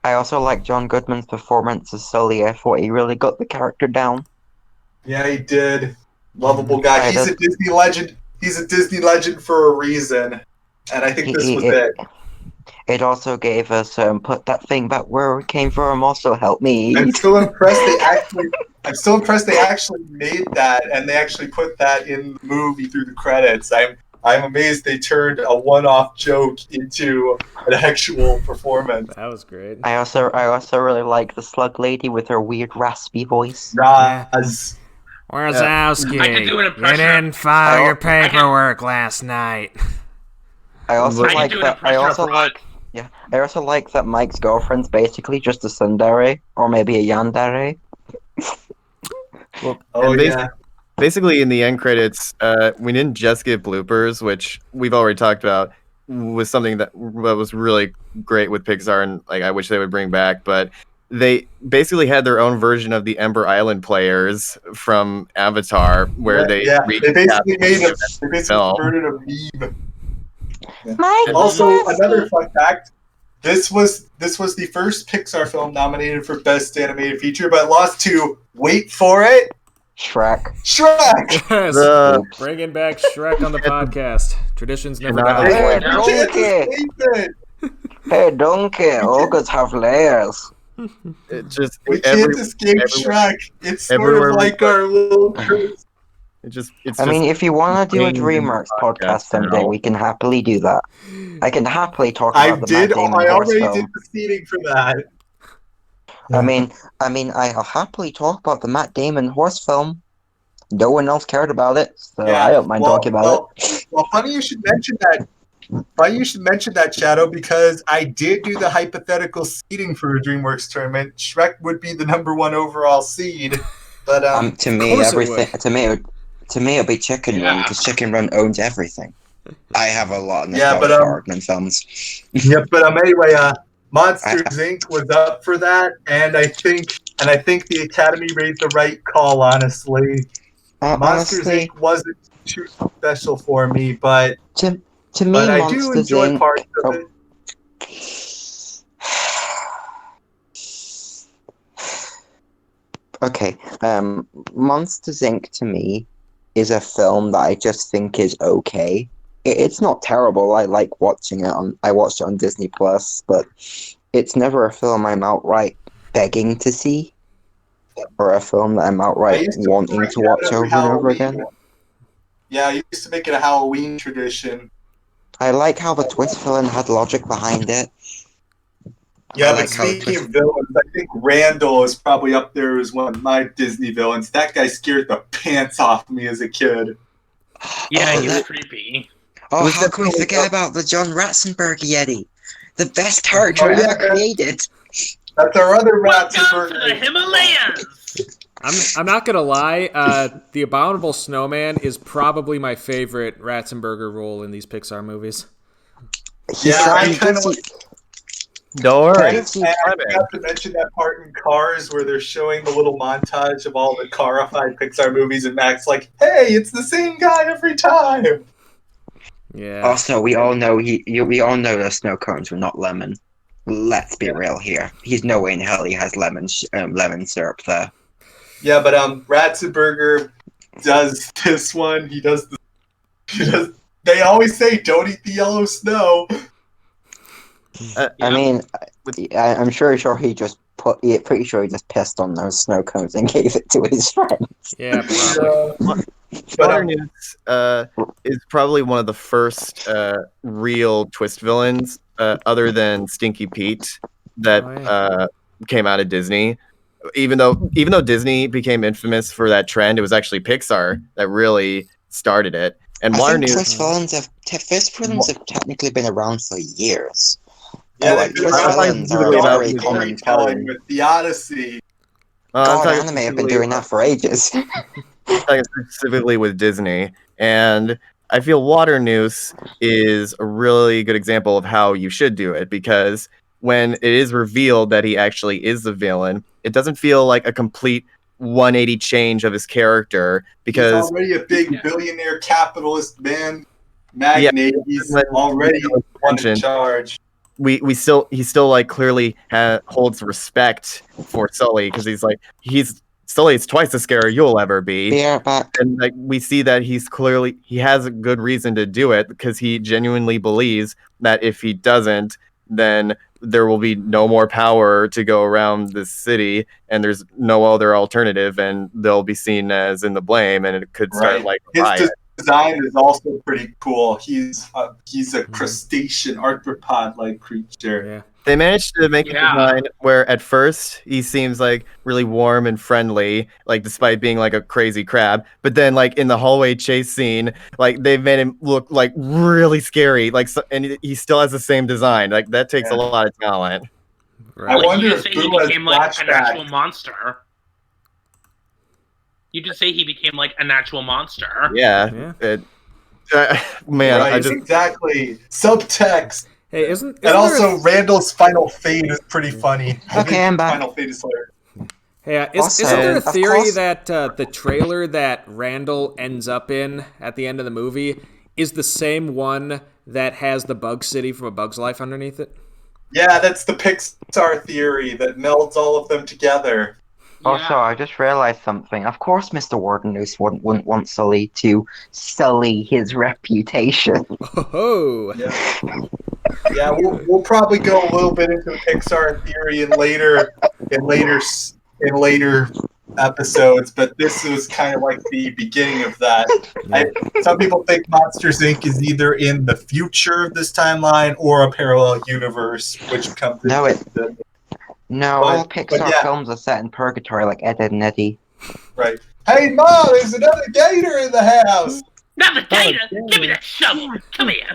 I also like John Goodman's performance as Sully. I thought he really got the character down. Yeah, he did. Lovable guy. He's a Disney legend. He's a Disney legend for a reason, and I think this was it. It also gave us put that thing back where it came from. Also helped me. I'm still impressed they actually made that, and they actually put that in the movie through the credits. I'm amazed they turned a one-off joke into an actual performance. That was great. I also really like the slug lady with her weird raspy voice. Raz. Wazowski, I could do an you impression. didn't file your paperwork last night. I also I like can do an that. I impression also of like. Yeah, I also like that Mike's girlfriend's basically just a tsundere or maybe a yandere. Well, Oh and yeah. basically in the end credits, we didn't just get bloopers, which we've already talked about, was something that was really great with Pixar, and like I wish they would bring back. But they basically had their own version of the Ember Island players from Avatar, where they basically film. converted a meme. Mike, Also, another fun fact: this was the first Pixar film nominated for Best Animated Feature, but lost to, wait for it, Shrek. Shrek. Yes, The- bringing back Shrek on the podcast. Traditions never Cannot- die. Hey, You can't donkey! escape it. Hey, donkey! Ogres have layers. It just We can't escape everywhere- Shrek. It's sort everywhere of we like go. our little curse. it's I mean, if you want to do a ingrained in the DreamWorks podcast podcast someday, now. we can happily do that. I can happily talk about the Matt Damon I horse already film. did the seating for that. I'll happily talk about the Matt Damon horse film. No one else cared about it, so Yeah, I don't mind talking about it. Well, funny you should mention that. Funny you should mention that, Shadow, because I did do the hypothetical seeding for a DreamWorks tournament. Shrek would be the #1 overall seed, but To me, course it everything. To me, it'll be Chicken Run because Chicken Run owns everything. I have a lot of Yeah, but, nostalgia for Aardman films. yeah. But anyway, Monsters Inc. was up for that, and I think the Academy made the right call. Honestly, Monsters Honestly, Inc. wasn't too special for me, but to me, I do Monsters enjoy Inc. parts of it. Okay, Monsters Inc. to me is a film that I just think is okay. It's not terrible. I like watching it I watched it on Disney Plus, but it's never a film I'm outright begging to see, or a film that I'm I outright used to wanting bring to it out watch every over and over Halloween. again. Yeah, I used to make it a Halloween tradition. I like how the twist villain had logic behind it. Yeah, I but like how it speaking was- of villains, I think Randall is probably up there as one of my Disney villains. That guy scared the pants off me as a kid. Yeah, Oh, he was that- creepy. Oh, was how can we definitely- forget about the John Ratzenberg Yeti? The best character Oh, yeah, ever created. That's our other Welcome to the Ratzenberger. Himalayas! I'm not gonna lie. The Abominable Snowman is probably my favorite Ratzenberger role in these Pixar movies. Yeah, I he kind gives of you- Don't worry. gives you- I forgot to mention that part in Cars where they're showing the little montage of all the carified Pixar movies, and Mac's like, "Hey, it's the same guy every time." Yeah. Also, we all know we all know the snow cones were not lemon. Let's be real here. He's no way in hell he has lemon syrup there. Yeah, but Ratzenberger does this one. He does. They always say, "Don't eat the yellow snow." I mean, I'm sure he just pretty sure he just pissed on those snow cones and gave it to his friends. Yeah, probably. But Waternoose is probably one of the first real twist villains, other than Stinky Pete, that Oh, yeah. came out of Disney. Even though Disney became infamous for that trend, it was actually Pixar that really started it. And I think Waternoose, twist villains have technically been around for years. yeah, like, they've twist been around villains are a for very common storytelling pattern. with the Odyssey. I'm God, talking anime have been doing that for ages. talking specifically with Disney, and I feel Waternoose is a really good example of how you should do it, because when it is revealed that he actually is the villain, it doesn't feel like a complete 180 change of his character, He's because already a big Yeah. billionaire capitalist man, magnate. He's When- already one in mentioned- charge. he still like clearly holds respect for Sully, because he's Sully is twice the scary you'll ever be. Yeah, but And like we see that he has a good reason to do it, because he genuinely believes that if he doesn't, then there will be no more power to go around this city, and there's no other alternative, and they'll be seen as in the blame, and it could start Right. like a His riot. design is also pretty cool. He's a Mm-hmm. crustacean arthropod-like creature. Yeah. They managed to make Yeah. a design where at first he seems like really warm and friendly, like despite being like a crazy crab. But then like in the hallway chase scene, like they've made him look like really scary. Like and he still has the same design. Like that takes a Yeah. lot of talent. I Right. wonder you if just say he Boo has became like an flashbacks. actual monster. You just say he became like an actual monster. Yeah. Yeah. Man, Right, I just exactly. Subtext. Hey, isn't And also, there Randall's final fate is pretty funny. I Okay, think I'm back. Final fate is hilarious. Also, isn't there a of theory course- that the trailer that Randall ends up in at the end of the movie is the same one that has the Bug City from A Bug's Life underneath it? Yeah, that's the Pixar theory that melds all of them together. Also, I just realized something. Of course, Mr. Wardenhouse wouldn't want Sully to sully his reputation. Oh, Yeah, we'll probably go a little bit into the Pixar theory in later episodes, but this was kind of like the beginning of that. Some people think Monsters Inc. is either in the future of this timeline or a parallel universe, which comes No, into the No, But- all Pixar but yeah. films are set in purgatory, like Ed, Ed and Eddie. right. Hey, Mom, there's another gator in the house. Not the gator! Give me that shovel! Come here!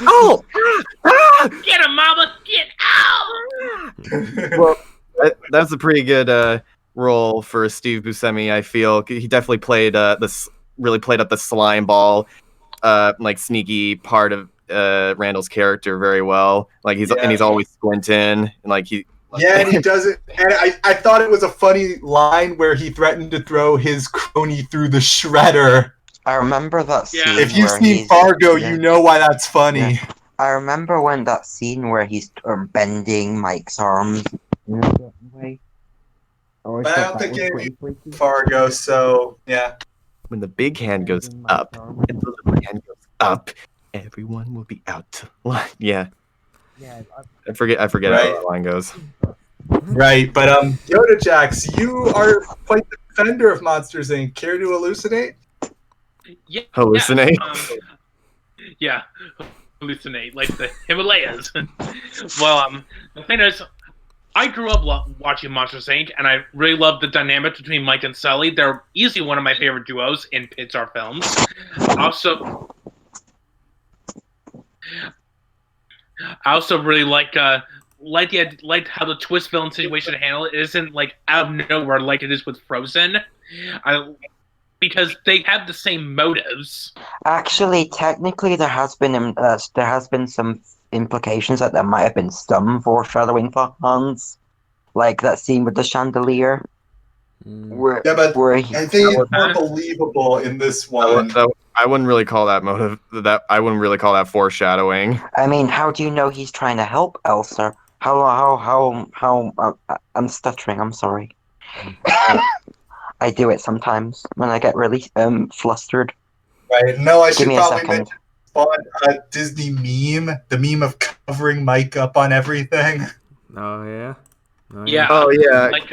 oh, Get him, Mama! Get out! well, that's a pretty good role for Steve Buscemi. I feel he definitely played really played up the slime ball, like sneaky part of Randall's character very well. Like he's always squinting, and like he. Yeah, and he does it. And I thought it was a funny line where he threatened to throw his crony through the shredder. I remember that scene. Yeah. If you've where seen he's- Fargo, yeah. you know why that's funny. Yeah. I remember when that scene where he's bending Mike's arms in a certain way. But I don't think any of you Fargo, so yeah. When the big hand goes up and the little hand goes up, everyone will be out to lunch. Yeah, I forget Right. how that line goes. Right, but Yoda Jax, you are quite the defender of Monsters Inc. Care to elucidate? Yeah, Hallucinate? Yeah, hallucinate like the Himalayas. Well, the thing is, I grew up watching Monsters Inc. and I really love the dynamic between Mike and Sully. They're easily one of my favorite duos in Pixar films. I also really like how the twist villain situation handled. It isn't like out of nowhere like it is with Frozen, because they have the same motives. Actually, technically, there has been some implications that there might have been some foreshadowing for Hans, like that scene with the chandelier. Where, Yeah, but where I think it's more believable in this one. I wouldn't really call that I wouldn't really call that foreshadowing. I mean, how do you know he's trying to help Elsa? I'm stuttering. I'm sorry. I do it sometimes when I get really flustered. Right. No, I Give should me a probably second. mention a Disney meme, the meme of covering Mike up on everything. Oh yeah. Yeah. Oh yeah. Like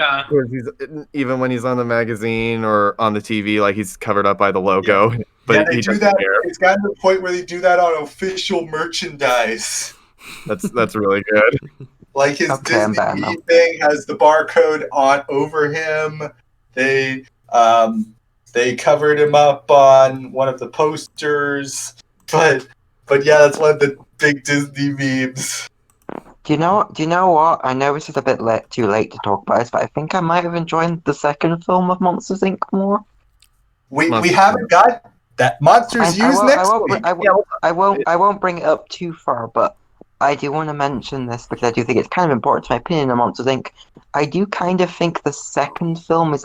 Even when he's on the magazine or on the TV, like he's covered up by the logo. Yeah. But Yeah, they he do doesn't that. care. It's gotten to the point where they do that on official merchandise. That's really good. Like his Okay, I'm bad Disney now. thing has the barcode on over him. They covered him up on one of the posters. But yeah, that's one of the big Disney memes. Do you know what? I know this is a bit too late to talk about this, but I think I might have enjoyed the second film of Monsters Inc. more. We Monsters. haven't got that Monsters I Use won't, next I won't, week. I won't bring it up too far, but I do want to mention this because I do think it's kind of important to my opinion on Monsters Inc. I do kind of think the second film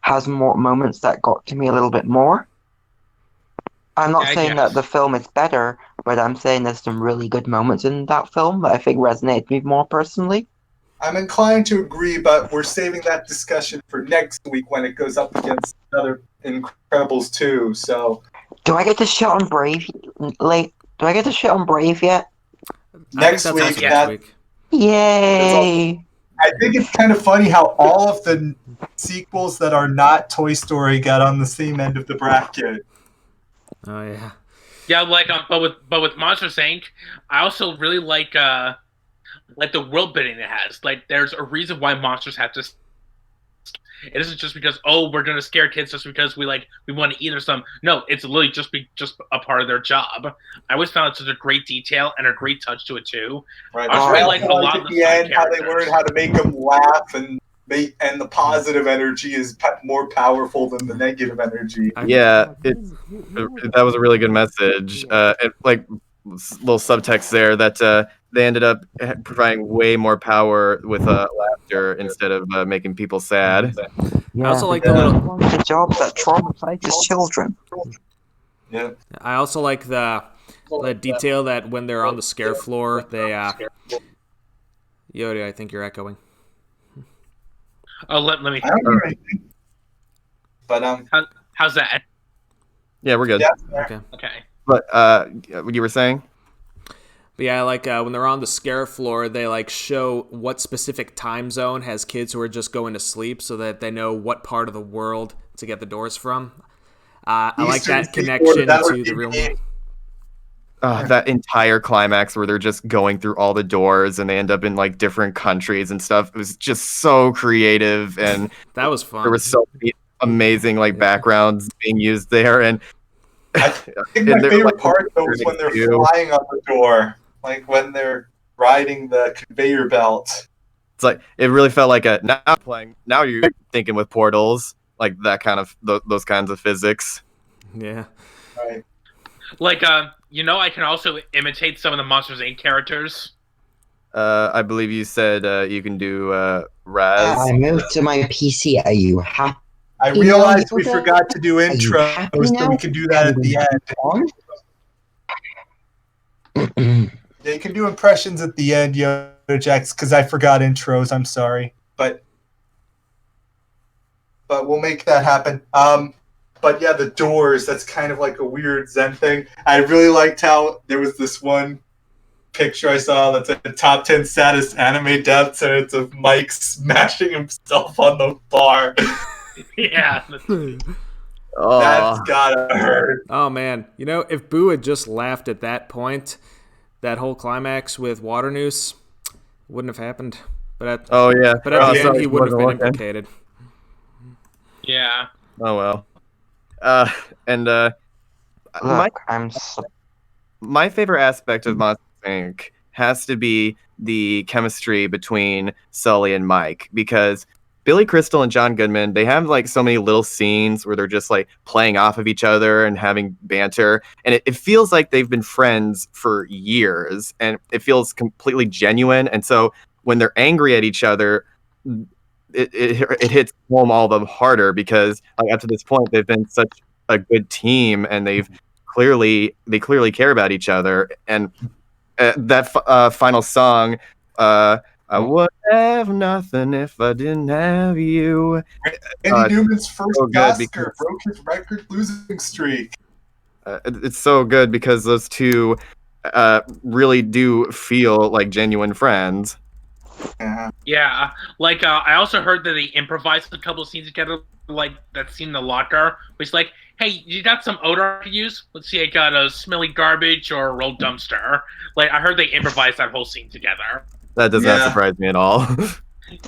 has more moments that got to me a little bit more. I'm not I saying guess. that the film is better, but I'm saying there's some really good moments in that film that I think resonated with me more personally. I'm inclined to agree, but we're saving that discussion for next week when it goes up against another Incredibles 2. So Do I get to shit on Brave late? Do I get to shit on Brave yet? next I think week, that's next week. Yay! I think it's kind of funny how all of the sequels that are not Toy Story got on the same end of the bracket. Oh yeah. Yeah, like but with Monsters Inc., I also really like the world building it has. Like, there's a reason why monsters have to. It isn't just because we're gonna scare kids just because we want to eat or something. No, it's literally just a part of their job. I always found it such a great detail and a great touch to it too. Right. I really like a lot at of the the side end how they characters. learn how to make them laugh and the positive energy is more powerful than the negative energy. Yeah, that was a really good message. Little subtext there that they ended up providing way more power with laughter instead of making people sad. Yeah, I also like the little. the jobs that traumatizes children. Yeah. I also like the detail that when they're on the scare floor, they. Yoda, I think you're echoing. Oh, let me. I don't know anything. But How's that? Yeah, we're good. yeah. Okay. Okay. But what you were saying? But yeah, like when they're on the scare floor, they like show what specific time zone has kids who are just going to sleep, so that they know what part of the world to get the doors from. I like Eastern that Seaboard, connection that would to be the real. me. That entire climax where they're just going through all the doors and they end up in like different countries and stuff. It was just so creative, and That was fun. there were so many amazing like backgrounds being used there. And I think and my they're, favorite like, part though is when they're too. flying on the door, like when they're riding the conveyor belt. It's like it really felt like now you're thinking with portals, like that kind of those kinds of physics. Yeah. Right. Like, I can also imitate some of the Monsters Inc. characters. I believe you said you can do Raz. I moved to my PC. Are you happy? I You realized know, we Yoda, forgot to do you intros, happy so now? we can do that at the end. On? Yeah, you can do impressions at the end, Yoda Jax, because I forgot intros. I'm sorry, but we'll make that happen. But yeah, the doors, that's kind of like a weird Zen thing. I really liked how there was this one picture I saw that's like the top 10 saddest anime deaths, and it's of Mike smashing himself on the bar. Yeah. Oh, That's gotta hurt. Oh man, if Boo had just laughed at that point, that whole climax with Water Noose wouldn't have happened. But at the end, he wouldn't have been implicated. Yeah. Oh well. And Look, my favorite aspect of Monsters Inc. has to be the chemistry between Sully and Mike, because Billy Crystal and John Goodman, they have like so many little scenes where they're just like playing off of each other and having banter, and it feels like they've been friends for years, and it feels completely genuine. And so when they're angry at each other, it hits home all the harder, because like up to this point they've been such a good team, and they clearly care about each other. And that final song, I would have nothing if I didn't have you. Andy Newman's first so good Oscar broke his record losing streak. It's so good because those two really do feel like genuine friends. Yeah. Like, I also heard that they improvised a couple of scenes together, like that scene in the locker, which like, hey, you got some odor to use? Let's see, I got a smelly garbage or a rolled dumpster. Like, I heard they improvised that whole scene together. That does not surprise me at all.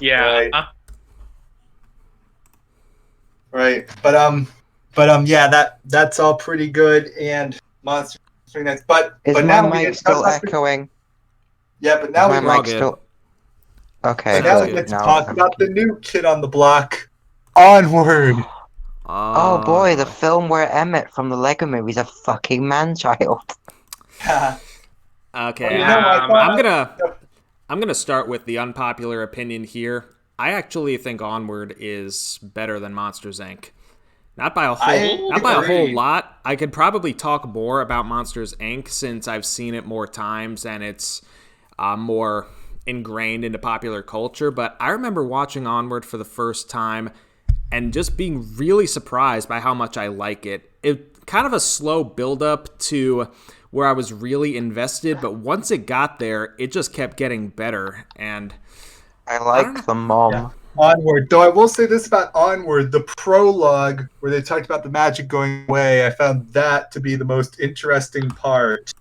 Yeah. Right. But yeah, that's all pretty good, and Monsters pretty nice. But is now my mic still echoing? Yeah, but now is my mic still. Okay. But now we get to talk about the new kid on the block, Onward. Oh boy, the film where Emmett from the Lego Movie is a fucking man-child. Okay, I'm gonna start with the unpopular opinion here. I actually think Onward is better than Monsters Inc. Not by a whole lot. I could probably talk more about Monsters Inc. since I've seen it more times and it's more ingrained into popular culture. But I remember watching Onward for the first time and just being really surprised by how much I like it. It kind of a slow build-up to where I was really invested, but once it got there, it just kept getting better. And I like the mom. Yeah. Onward. Though I will say this about Onward, the prologue where they talked about the magic going away, I found that to be the most interesting part.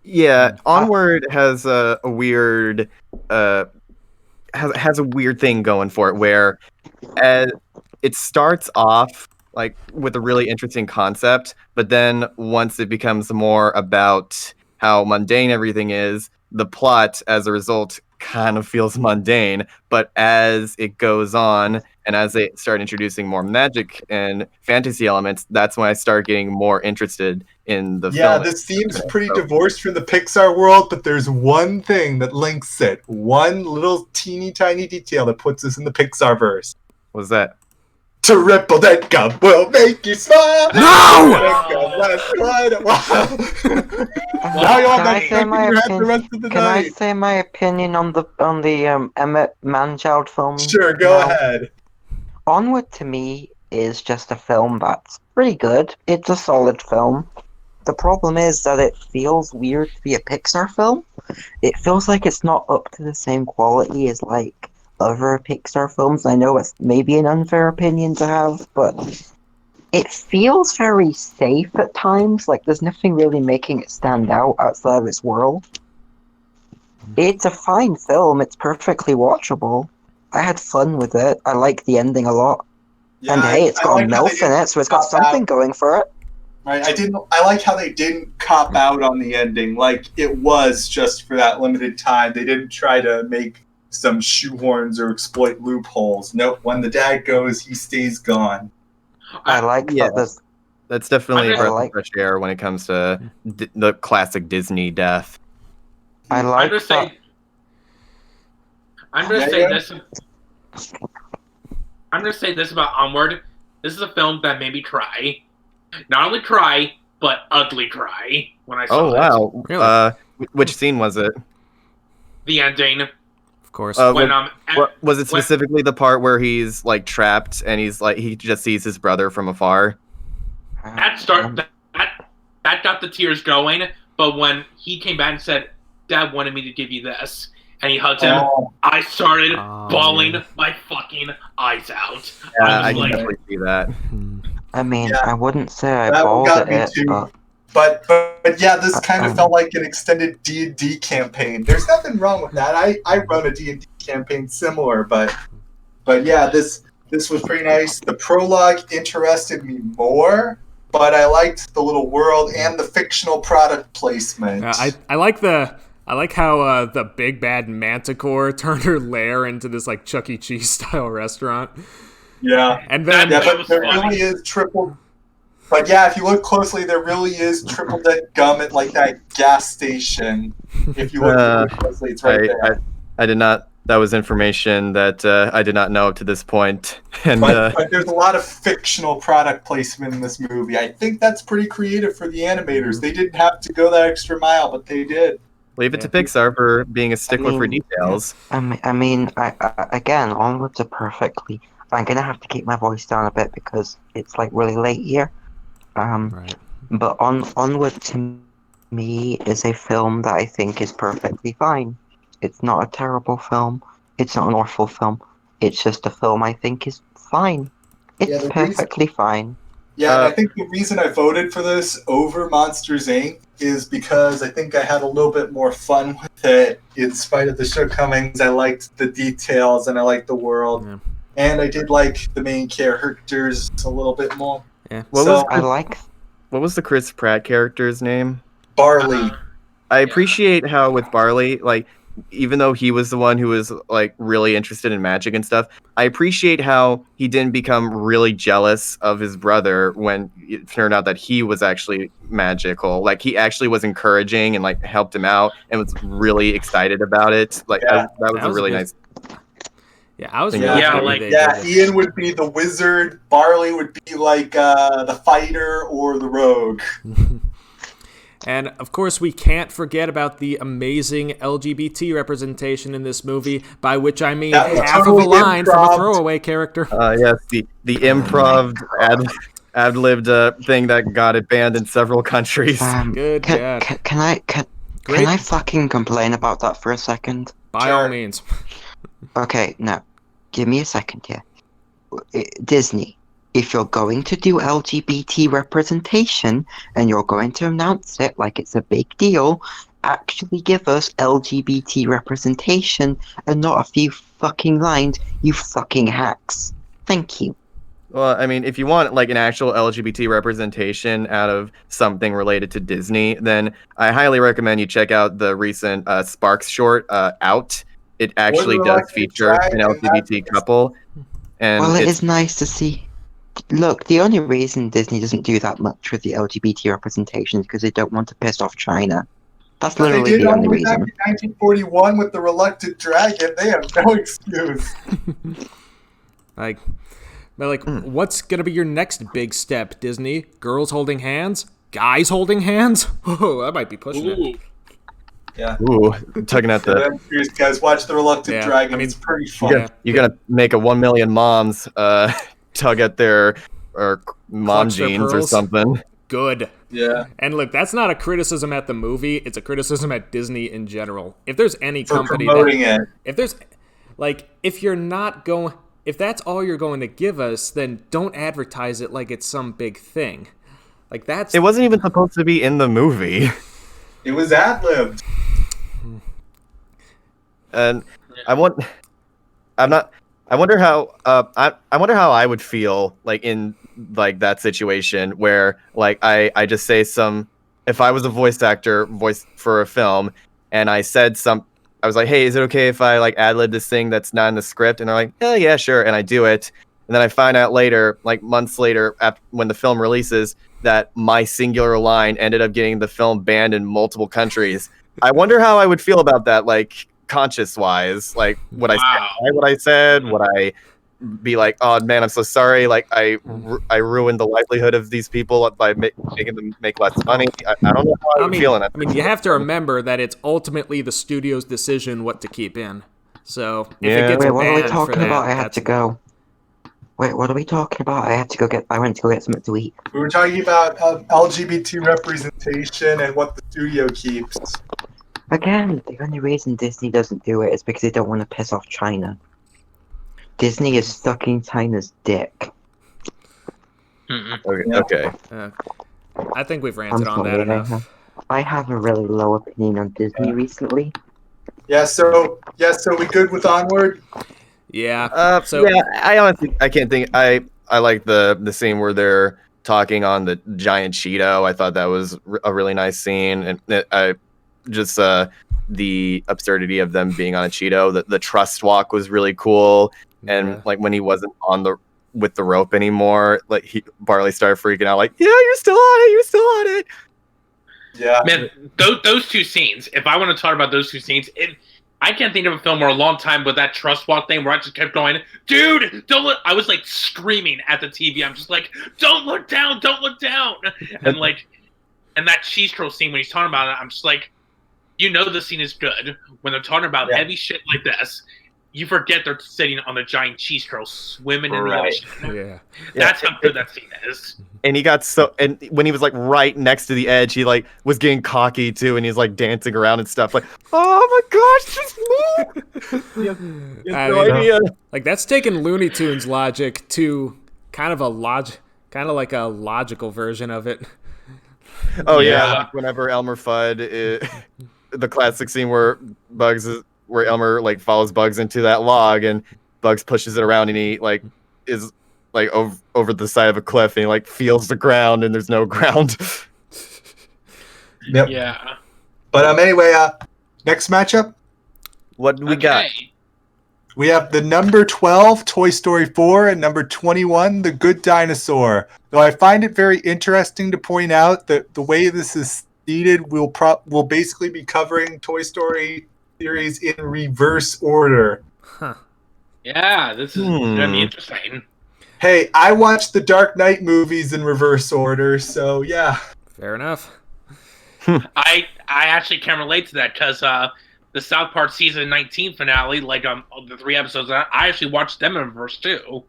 Yeah, Onward has a weird has a weird thing going for it, where it starts off like with a really interesting concept, but then once it becomes more about how mundane everything is, the plot as a result kind of feels mundane. But as it goes on and as they start introducing more magic and fantasy elements, that's when I start getting more interested in the film. Yeah, this seems pretty divorced from the Pixar world, but there's one thing that links it. One little teeny tiny detail that puts us in the Pixar verse. What's that? To ripple that gum will make you smile. No! Now you'll have that stuck in your head the rest of the Can night. I say my opinion on the Emmett man-child film? Sure, go ahead. Onward to me is just a film that's pretty good. It's a solid film. The problem is that it feels weird to be a Pixar film. It feels like it's not up to the same quality as like other Pixar films. I know it's maybe an unfair opinion to have, but it feels very safe at times. Like there's nothing really making it stand out outside of its world. It's a fine film. It's perfectly watchable. I had fun with it. I like the ending a lot. Yeah, and hey, it's got like a MILF in it, so it's got something going for it. Right, I like how they didn't cop out on the ending. Like it was just for that limited time. They didn't try to make some shoehorns or exploit loopholes. Nope. When the dad goes, he stays gone. I like that. There's That's definitely a breath of fresh air when it comes to the classic Disney death. I like that. I'm gonna say this. I'm gonna say this about Onward. This is a film that made me cry. Not only cry, but ugly cry when I saw it. Oh wow! Really? Which scene was it? The ending. Of course. Was it specifically the part where he's like trapped and he's like he just sees his brother from afar? That got the tears going. But when he came back and said, Dad wanted me to give you this. And he hugged him. Oh. I started Oh, bawling yeah. my fucking eyes out. Yeah, I I was can like, definitely see that. I mean, Yeah. I wouldn't say I That one bawled got at me it, too. but But yeah, this kind of Um, felt like an extended D&D campaign. There's nothing wrong with that. I run a D&D campaign similar, but yeah, this was pretty nice. The prologue interested me more, but I liked the little world and the fictional product placement. I like how the big bad Manticore turned her lair into this like Chuck E. Cheese style restaurant. Yeah. And then Yeah, That but was there funny. really is triple. But yeah, if you look closely, there really is triple deck gum at like that gas station. If you look really closely, it's right there. I did not. That was information that I did not know up to this point. And But there's a lot of fictional product placement in this movie. I think that's pretty creative for the animators. They didn't have to go that extra mile, but they did. leave it to Pixar for being a stickler for details. Again, Onward's a perfectly. I'm gonna have to keep my voice down a bit because it's like really late here. right. But Onward to me is a film that I think is perfectly fine. It's not a terrible film. It's not an awful film. It's just a film I think is fine. It's Yeah, the perfectly fine. Yeah, and I think the reason I voted for this over Monsters, Inc. is because I think I had a little bit more fun with it in spite of the shortcomings. I liked the details and I liked the world. Yeah. And I did like the main characters a little bit more. Yeah. What So- was I like. what was the Chris Pratt character's name? Barley. I appreciate how with Barley, like, even though he was the one who was like really interested in magic and stuff, I appreciate how he didn't become really jealous of his brother when it turned out that he was actually magical. Like he actually was encouraging and like helped him out and was really excited about it. Like Yeah. that was That a was really good. nice. Yeah, I was Yeah, really yeah, happy like- they Yeah, did it. Ian would be the wizard, Barley would be like the fighter or the rogue. And of course, we can't forget about the amazing LGBT representation in this movie, by which I mean That was half totally of a line from a improv. throwaway character. Yes, the improv ad-libbed thing that got it banned in several countries. Good God. Can I Great. fucking complain about that for a second? By all Sure. means. Okay, now, give me a second here. Disney, if you're going to do LGBT representation and you're going to announce it like it's a big deal, actually give us LGBT representation and not a few fucking lines, you fucking hacks. Thank you. Well, I mean, if you want like an actual LGBT representation out of something related to Disney, then I highly recommend you check out the recent Sparks short, Out. It actually Or does like feature an Dragon, LGBT couple, and Well, it it's is nice to see. Look, the only reason Disney doesn't do that much with the LGBT representation is because they don't want to piss off China. That's But they literally did the only only back reason. in 1941 with the Reluctant Dragon. They have no excuse. What's gonna be your next big step, Disney? Girls holding hands? Guys holding hands? Oh, that might be pushing it. Ooh. Yeah. ooh, tugging at the. I'm serious, guys. Watch the Reluctant Yeah, Dragon. I mean, it's pretty fun. Yeah. You're gonna make a 1 million moms tug at their or mom Clutch their jeans or pearls. something. Good. Yeah. And look, that's not a criticism at the movie, it's a criticism at Disney in general. If there's any For company promoting it. if there's like if you're not going if that's all you're going to give us, then don't advertise it like it's some big thing. Like that's It wasn't even supposed to be in the movie, It was ad-libbed. and I wonder how I wonder how I would feel like in like that situation where like I just say if I was a voice actor voice for a film and I was like, hey, is it okay if I like ad-lib this thing that's not in the script? And they're like, yeah, sure, and I do it, and then I find out later, like months later, when the film releases, that my singular line ended up getting the film banned in multiple countries. I wonder how I would feel about that, like conscious-wise. Like, would I Wow. say what I said? Would I be like, oh man, I'm so sorry. Like, I ruined the livelihood of these people by making them make less money. I don't know how I would feel in it. I mean, you have to remember that it's ultimately the studio's decision what to keep in. So if Yeah. it gets Wait, what are we banned for talking that, about? I had that's to go. Wait, what are we talking about? I went to go get something to eat. We were talking about LGBT representation and what the studio keeps. Again, the only reason Disney doesn't do it is because they don't want to piss off China. Disney is sucking China's dick. Okay. I think we've I'm ranted on that sorry, enough. I have a really low opinion on Disney recently. Yeah, so we good with Onward? Yeah. So yeah, I honestly I can't think. I like the scene where they're talking on the giant Cheeto. I thought that was a really nice scene, and I just the absurdity of them being on a Cheeto. The trust walk was really cool, and yeah. like when he wasn't on the with the rope anymore, like Barley started freaking out, like, yeah, you're still on it, you're still on it. Yeah. Man, those two scenes. If I want to talk about those two scenes, I can't think of a film or a long time with that trust walk thing where I just kept going, dude, don't look. I was like screaming at the TV. I'm just like, don't look down, and like, and that cheese curl scene when he's talking about it, I'm just like, the scene is good when they're talking about heavy shit like this. You forget they're sitting on a giant cheese curl swimming in the ocean. Yeah. That's how good that scene is. And he got and when he was like right next to the edge, he like was getting cocky too, and he's like dancing around and stuff. Like, oh my gosh, just move! He has no idea. Like that's taking Looney Tunes logic to kind of like a logical version of it. Oh yeah, like whenever Elmer Fudd, the classic scene where where Elmer like follows Bugs into that log, and Bugs pushes it around, and he like is like over the side of a cliff, and he like feels the ground, and there's no ground. Yep. Yeah. But anyway, next matchup, What do we got? we have the number 12 Toy Story 4 and number 21 The Good Dinosaur. Though I find it very interesting to point out that the way this is seated, we'll basically be covering Toy Story series in reverse order. Huh. Yeah, this is gonna be interesting. Hey, I watched the Dark Knight movies in reverse order, so yeah. Fair enough. I actually can relate to that because the South Park season 19 finale, like the 3 episodes, I actually watched them in reverse too.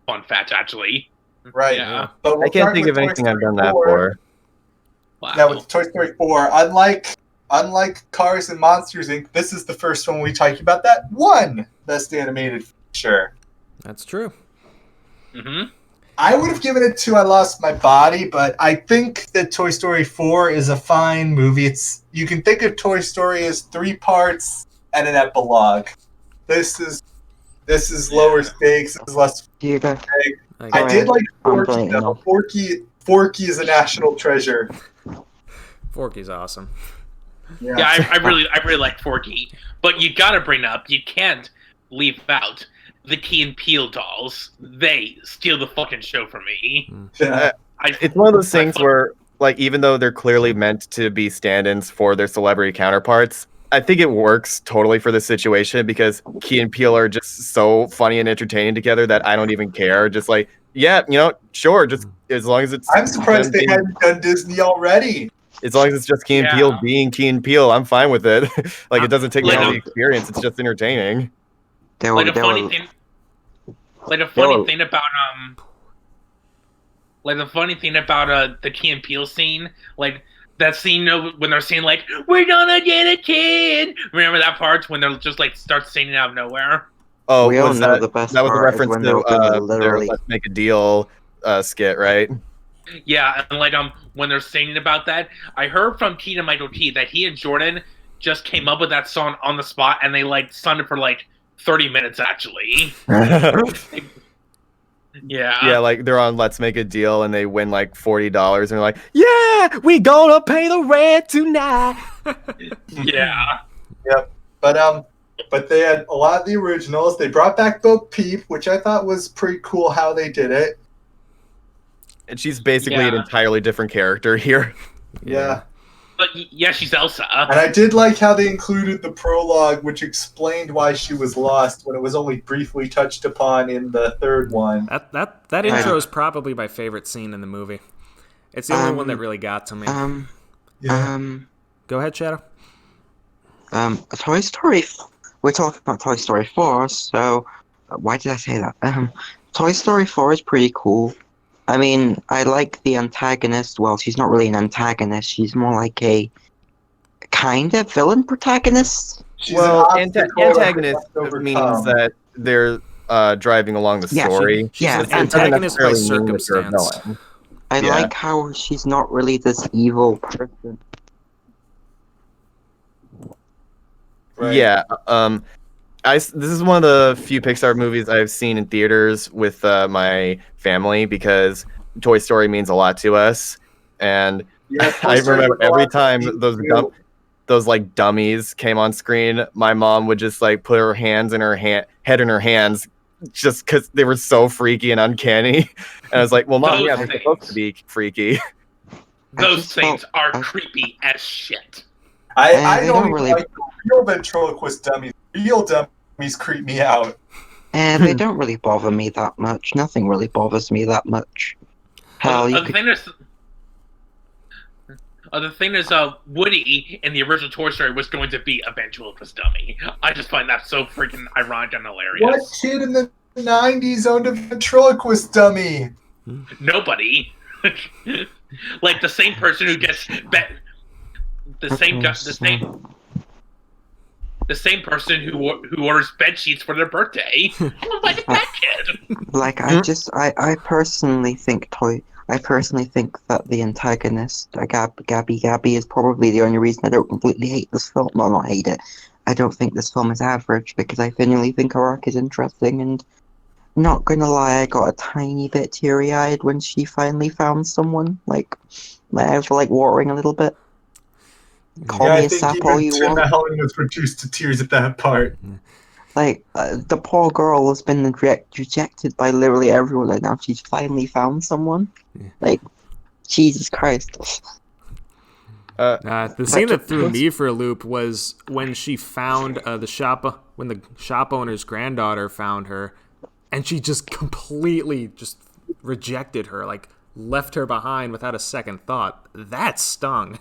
Fun fact, actually. Right. Yeah. But I can't think of anything I've done that for. Wow. Now with Toy Story 4, unlike Cars and Monsters Inc., this is the first one we talked about that won Best Animated Feature. That's true. Mm-hmm. I would have given it to I Lost My Body, but I think that Toy Story 4 is a fine movie. You can think of Toy Story as 3 parts and an epilogue. This is lower stakes. This is less. I did like Forky, though. Forky is a national treasure. Forky's awesome. Yeah, I really like Forky, but you gotta bring up. You can't leave out the Key and Peele dolls. They steal the fucking show from me. It's one of those things where, like, even though they're clearly meant to be stand-ins for their celebrity counterparts, I think it works totally for this situation because Key and Peele are just so funny and entertaining together that I don't even care. Just like, yeah, sure, just as long as it's. I'm surprised they hadn't done Disney already. As long as it's just Key and Peele being Key and Peele, I'm fine with it. Like, it doesn't take me out of the experience. It's just entertaining. The funny thing about the Key and Peele scene, like that scene when they're saying like we're gonna get a kid. Remember that part when they're just like start singing out of nowhere? Oh, we all know the best that was a part reference is when to they're their Let's Make a Deal skit, right? Yeah, and like when they're singing about that, I heard from Keegan Michael Key that he and Jordan just came up with that song on the spot, and they like sung it for like 30 minutes actually. Yeah, like they're on Let's Make a Deal and they win like $40 and they're like, yeah, we gonna pay the rent tonight. Yeah. Yep. But they had a lot of the originals. They brought back Bo Peep, which I thought was pretty cool how they did it. And she's basically an entirely different character here. Yeah. But yeah, she's Elsa. And I did like how they included the prologue, which explained why she was lost when it was only briefly touched upon in the third one. That intro is probably my favorite scene in the movie. It's the only one that really got to me. Go ahead, Shadow. Toy Story. We're talking about Toy Story 4, so why did I say that? Toy Story 4 is pretty cool. I mean, I like the antagonist. Well, she's not really an antagonist. She's more like a kind of villain protagonist. She's Well, an obstacle antagonist that must means overcome. that they're driving along the Yeah, story. She's Yeah, an and- antagonist by necessarily mean that they're a circumstance. villain. I Yeah. like how she's not really this evil person. Right. Yeah. This is one of the few Pixar movies I've seen in theaters with my family because Toy Story means a lot to us, and Yeah, I remember every time too. those like dummies came on screen, my mom would just like put her hands in her head in her hands, just because they were so freaky and uncanny. And I was like, "Well, Mom, Those yeah, they're things. supposed to be freaky." Those just things felt- are I- creepy as shit. I they don't don't even really- like the real ventriloquist dummies. Real dummies creep me out. And they don't really bother me that much. Nothing really bothers me that much. Hell, you the could... thing is, Woody in the original Toy Story was going to be a ventriloquist dummy. I just find that so freaking ironic and hilarious. What kid in the 90s owned a ventriloquist dummy? Nobody. Like the same person who gets the same person who orders bed sheets for their birthday. Oh, like that kid. Like, I personally think that the antagonist, Gabby, is probably the only reason I don't completely hate this film. Well, not hate it. I don't think this film is average because I genuinely think her arc is interesting, and not gonna lie, I got a tiny bit teary-eyed when she finally found someone. Like, my eyes were like watering a little bit. Call Yeah, me I a think sap all even you Tim want. Allen was reduced to tears at that part. Like, the poor girl has been rejected by literally everyone, and now she's finally found someone. Like, Jesus Christ. The scene that threw me for a loop was when she found when the shop owner's granddaughter found her, and she just completely just rejected her, like left her behind without a second thought. That stung.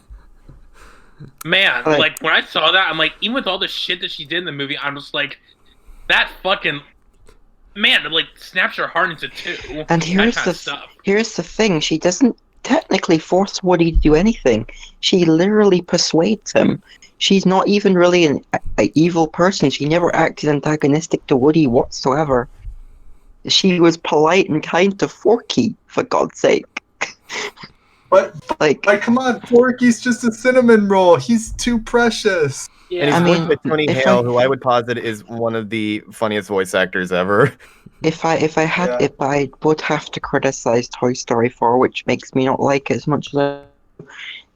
Man, Like- like when I saw that, I'm like, even with all the shit that she did in the movie, I'm just like, that fucking man, it like snaps her heart into two. And That here's kind of stuff. here's the thing, she doesn't technically force Woody to do anything. She literally persuades him. She's not even really an evil person. She never acted antagonistic to Woody whatsoever. She was polite and kind to Forky, for God's sake. But, Like, come on, Forky's just a cinnamon roll. He's too precious. And Yeah, he's I voiced mean, by Tony if Hale, I- who I would posit is one of the funniest voice actors ever. if I would have to criticize Toy Story 4, which makes me not like it as much as I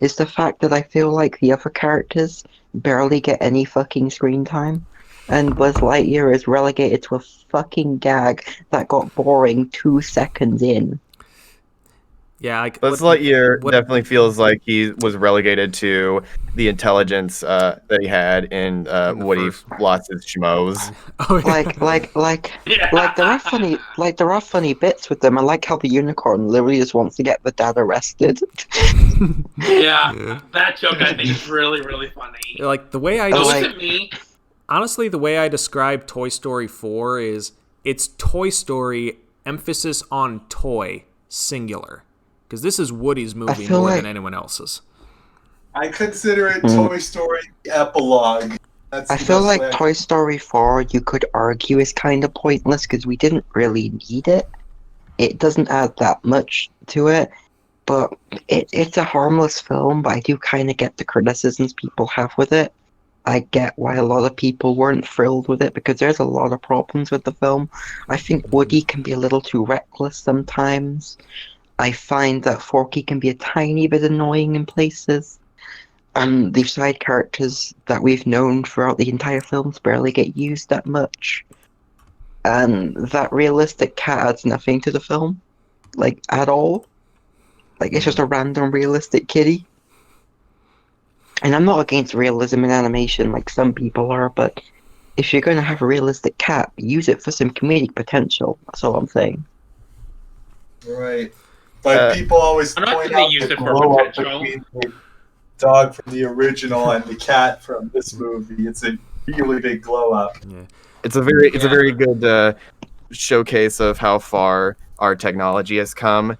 is the fact that I feel like the other characters barely get any fucking screen time, and Buzz Lightyear is relegated to a fucking gag that got boring 2 seconds in. Yeah, like Buzz Lightyear definitely feels like he was relegated to the intelligence that he had in the Woody first- lost his schmoes. Oh, yeah. There are funny bits with them. I like how the unicorn literally just wants to get the dad arrested. yeah, that joke I think is really, really funny. Like the way I So Oh, just, look like- at me. honestly, the way I describe Toy Story 4 is it's Toy Story emphasis on toy singular, because this is Woody's movie feel more like- than anyone else's. I consider it Toy Story epilogue. That's I the feel best like way I- Toy Story 4, you could argue, is kind of pointless because we didn't really need it. It doesn't add that much to it, but it's a harmless film, but I do kind of get the criticisms people have with it. I get why a lot of people weren't thrilled with it because there's a lot of problems with the film. I think Woody can be a little too reckless sometimes. I find that Forky can be a tiny bit annoying in places. And the side characters that we've known throughout the entire films barely get used that much. And that realistic cat adds nothing to the film. Like, at all. Like, it's just a random realistic kitty. And I'm not against realism in animation like some people are, but if you're going to have a realistic cat, use it for some comedic potential. That's all I'm saying. Right. But people always I'm not point gonna out use the it for glow up potential. between the dog from the original and the cat from this movie. It's a really big glow up. It's a very good showcase of how far our technology has come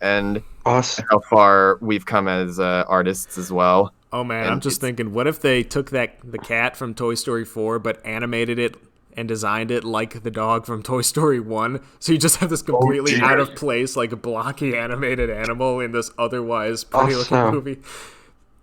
and Awesome. how far we've come as artists as well. Oh man, And I'm just thinking, what if they took the cat from Toy Story 4 but animated it and designed it like the dog from Toy Story 1? So you just have this completely dear. out of place, like a blocky animated animal in this otherwise pretty looking Also- movie.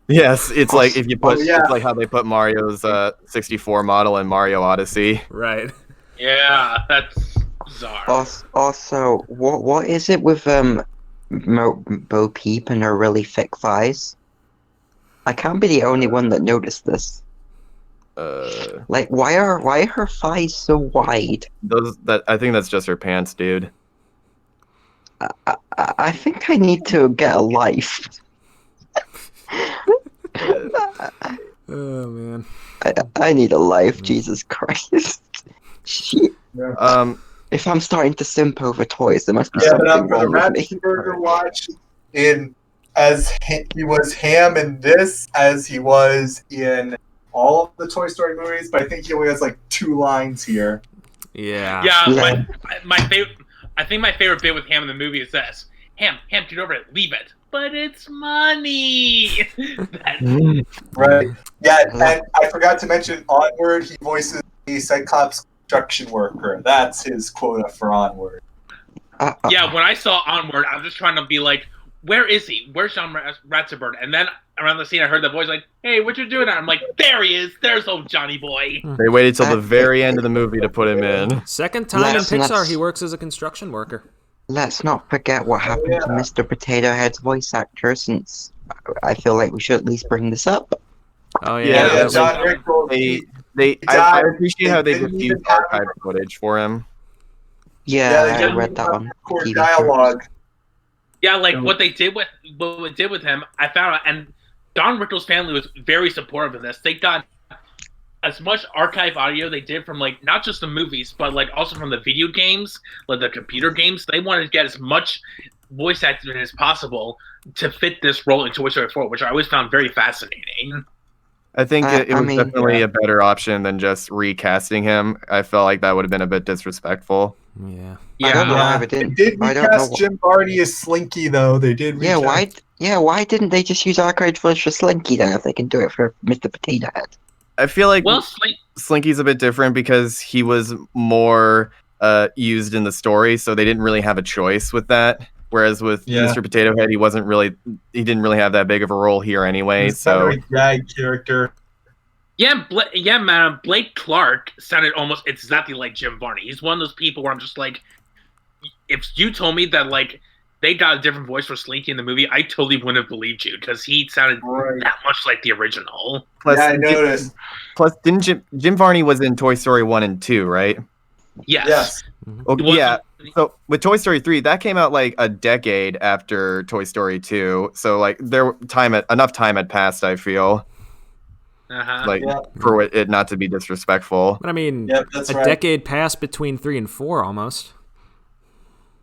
Yes, it's like if you put yeah. it's like how they put Mario's 64 model in Mario Odyssey. Right. Yeah, that's bizarre. Also, what is it with Bo Peep and her really thick thighs? I can't be the only one that noticed this. Like, why are her thighs so wide? I think that's just her pants, dude. I think I need to get a life. Oh man. I need a life, Jesus Christ. Shit. If I'm starting to simp over toys, there must be Yeah, but something for the wrong with me. Ratzenberger watch, he was Ham in this, as he was in all of the Toy Story movies, but I think he only has like 2 lines here. Yeah. Yeah, Yeah. my favorite. I think my favorite bit with Ham in the movie is this: Ham, get over it, leave it. But it's money. Right. Yeah, and I forgot to mention Onward. He voices the Cyclops construction worker. That's his quota for Onward. Yeah, when I saw Onward, I was just trying to be like, where is he? Where's John Ratzenberg? And then around the scene, I heard the voice like, hey, what you doing? I'm like, there he is. There's old Johnny boy. They waited till the very end of the movie to put him in. Second time in Let's- Pixar let's- he works as a construction worker. Let's not forget what happened to Mr. Potato Head's voice actor, since I feel like we should at least bring this up. Oh Yeah, yeah. John Rickles. I appreciate how they didn't diffused even have archive footage for him. Yeah, they I didn't read even that have on core TV. dialogue. Yeah, like what they did with him, I found out, and Don Rickles' family was very supportive of this. They got as much archive audio they did from like not just the movies, but like also from the video games, like the computer games. They wanted to get as much voice acting as possible to fit this role in Toy Story 4, which I always found very fascinating. I think it I was mean, definitely a better option than just recasting him. I felt like that would have been a bit disrespectful. Yeah. I don't know Yeah, why they They didn't. did I don't know. recast Jim Varney as Slinky, though. They did Yeah, recast. why didn't they just use archive footage for Slinky then if they can do it for Mr. Potato Head? I feel like well, Slinky's a bit different because he was more used in the story, so they didn't really have a choice with that. Whereas with Yeah. Mr. Potato Head, he didn't really have that big of a role here anyway. He's So kind of a gag character. yeah, man, Blake Clark sounded almost exactly like Jim Varney. He's one of those people where I'm just like, if you told me that like they got a different voice for Slinky in the movie, I totally wouldn't have believed you because he sounded Right. that much like the original. plus, Yeah, I noticed. plus didn't Jim Varney was in Toy Story 1 and 2, right? Yes. Yes. Okay, It wasn't- yeah. So with Toy Story 3, that came out like a decade after Toy Story 2. So like enough time had passed, I feel, Uh-huh. like Yeah. for it not to be disrespectful. But I mean, Yep, that's a right. decade passed between 3 and 4 almost.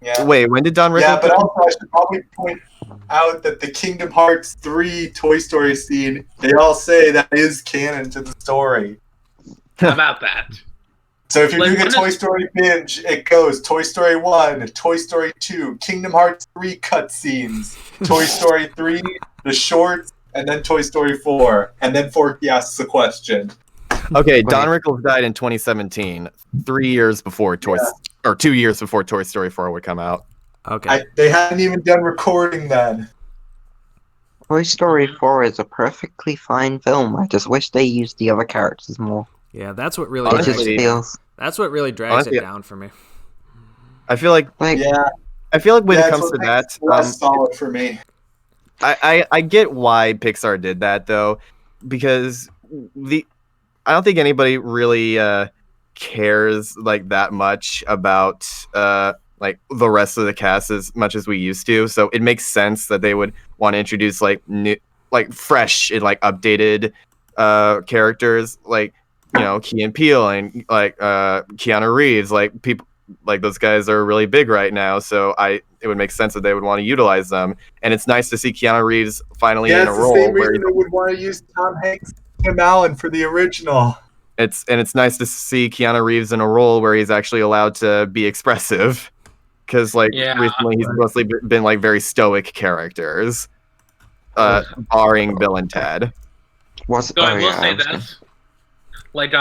Yeah. Wait, when did Don Rickles? Yeah, but also I should probably point out that the Kingdom Hearts 3 Toy Story scene, they all say that is canon to the story. How about that? So if you're Like, doing a when Toy is- Story binge, it goes Toy Story 1, Toy Story 2, Kingdom Hearts 3 cutscenes, Toy Story 3, the shorts, and then Toy Story 4. And then Forky asks a question. Okay, Don Rickles died in 2017, 3 years before or 2 years before Toy Story 4 would come out. Okay. They hadn't even done recording then. Toy Story 4 is a perfectly fine film. I just wish they used the other characters more. Yeah, that's what really It Honestly, just drags, feels that's what really drags honestly, it down for me. I feel like like Yeah, when it it's comes what to makes that, it less solid for me. I get why Pixar did that though, because I don't think anybody really cares like that much about like the rest of the cast as much as we used to. So it makes sense that they would want to introduce like new, like fresh and like updated characters, like Key and Peele and like Keanu Reeves, like people like those guys are really big right now. So it would make sense that they would want to utilize them. And it's nice to see Keanu Reeves finally Yeah, in it's a the role same where reason they would want to use Tom Hanks and Tim Allen for the original. it's nice to see Keanu Reeves in a role where he's actually allowed to be expressive. Because like Yeah. recently he's mostly been like very stoic characters, barring Bill and Ted. Was So I oh will yeah, say I was this. Like,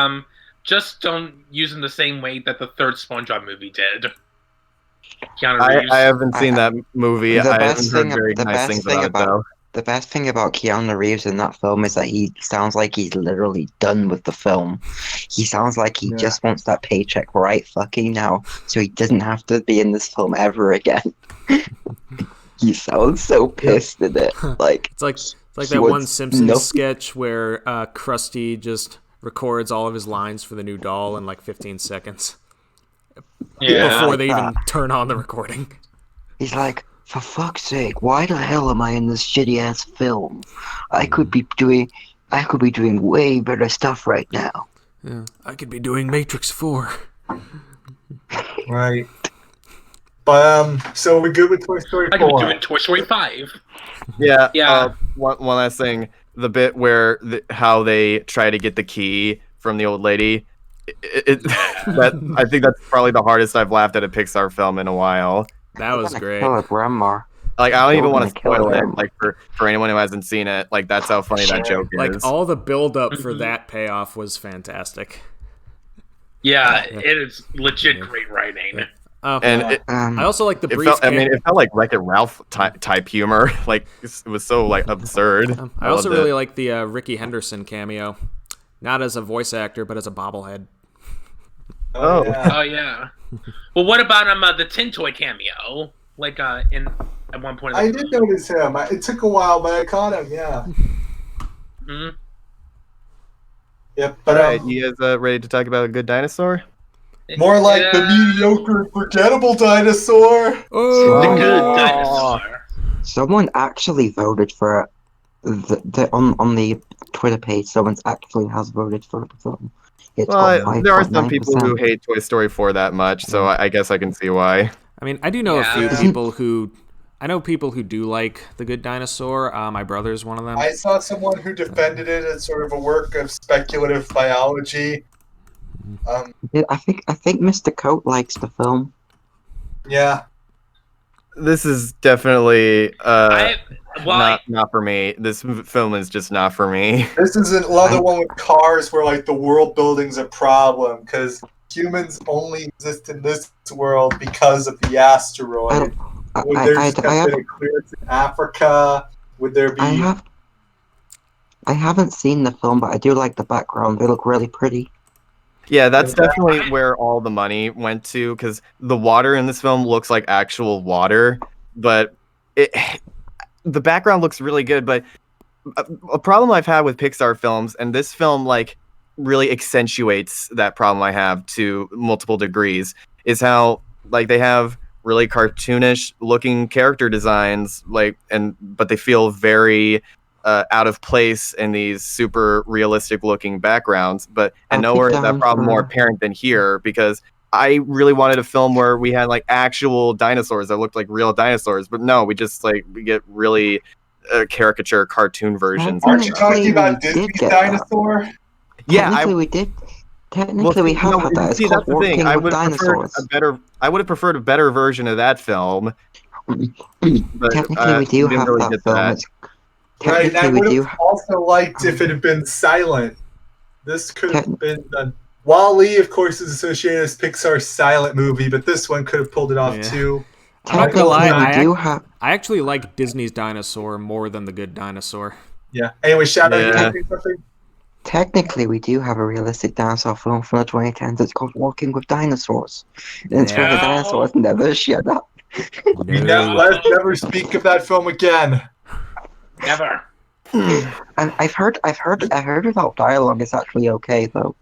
just don't use him the same way that the third SpongeBob movie did. Keanu Reeves. I haven't seen I- that movie. the I best haven't thing, heard very the nice best things thing about it, though. the best thing about Keanu Reeves in that film is that he sounds like he's literally done with the film. He sounds like he just wants that paycheck right fucking now, so he doesn't have to be in this film ever again. He sounds so pissed in it. Like It's like he that one wants Simpsons nothing. sketch where Krusty just records all of his lines for the new doll in like 15 seconds Yeah. before they like even that. turn on the recording. He's like, for fuck's sake, why the hell am I in this shitty ass film? I could be doing way better stuff right now. Yeah, I could be doing Matrix 4. Right. But so we're good with Toy Story I could be 4. doing Toy Story 5. Yeah. Yeah. One last thing. The bit where how they try to get the key from the old lady. That I think that's probably the hardest I've laughed at a Pixar film in a while. That was great. Kill her grandma. Like I don't They're even want gonna to kill spoil it. him. Like for anyone who hasn't seen it, like that's how funny that joke is. Like all the build up for that payoff was fantastic. Yeah, it is legit great writing. And it, I also like the it brief. felt, I mean, it felt like Wreck-It Ralph type humor. Like it was so like absurd. I also loved really it. like the Ricky Henderson cameo, not as a voice actor, but as a bobblehead. Oh. Yeah. Oh yeah. Well, what about the Tin Toy cameo? Like in at one point. I did notice him. It took a while, but I caught him. Yeah. Mhm. Yep. But All right, you guys ready to talk about A Good Dinosaur? more like the Yeah. mediocre, forgettable dinosaur. The Oh, Good Dinosaur. Someone actually voted for on the Twitter page. Someone actually has voted for the film. It's got Well, there are some people who 5.9%. hate Toy Story 4 that much, so I guess I can see why. I mean, I do know a few Yeah. people who. I know people who do like The Good Dinosaur. My brother's one of them. I saw someone who defended it as sort of a work of speculative biology. Yeah, I think Mr. Coat likes the film. Yeah. This is definitely Well, not for me. This film is just not for me. This is another one with cars where like the world building's a problem because humans only exist in this world because of the asteroid. Would there just have been a clearance in Africa? Would there be? I haven't seen the film, but I do like the background. They look really pretty. Yeah, that's definitely where all the money went to, because the water in this film looks like actual water, but the background looks really good. But a problem I've had with Pixar films, and this film like really accentuates that problem I have to multiple degrees, is how like they have really cartoonish looking character designs, but they feel very out of place in these super realistic looking backgrounds. And nowhere is that problem more apparent than here, because I really wanted a film where we had like actual dinosaurs that looked like real dinosaurs, but no, we get really caricature cartoon versions. Aren't you talking about we did Disney's get that. Dinosaur? Yeah, Technically, we did. Technically, we have had that. It's see, called that's the thing. Walking with Dinosaurs. I would have preferred a better version of that film. But, Technically, we do didn't have really that get film. that. Right, and I Technically, would we do. have also liked if it had been silent. This could have been done. Wall-E, of course, is associated as Pixar's silent movie, but this one could have pulled it off Yeah. too. I'm not gonna lie, Technically, we do have. I actually like Disney's Dinosaur more than The Good Dinosaur. Yeah. Anyway, Shadow, you Yeah. can say something? Technically, we do have a realistic dinosaur film from the 2010s. It's called Walking with Dinosaurs. And it's where the Yeah. dinosaurs never shut up. Let's never speak of that film again. Never. And I've heard without dialogue it's actually okay though.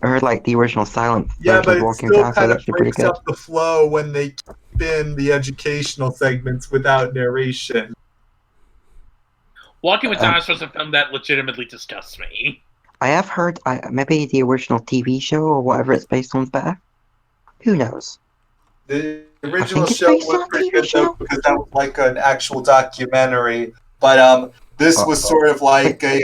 I heard like the original silent Yeah, version but of it Walking with still Dinosaurs kind is of actually pretty breaks good. up the flow when they keep in the educational segments without narration. Walking with Dinosaurs is a film that legitimately disgusts me. I have heard maybe the original TV show or whatever it's based on is better. Who knows? The original it's show based on was a pretty TV good though show. because that was like an actual documentary. But this was sort of like a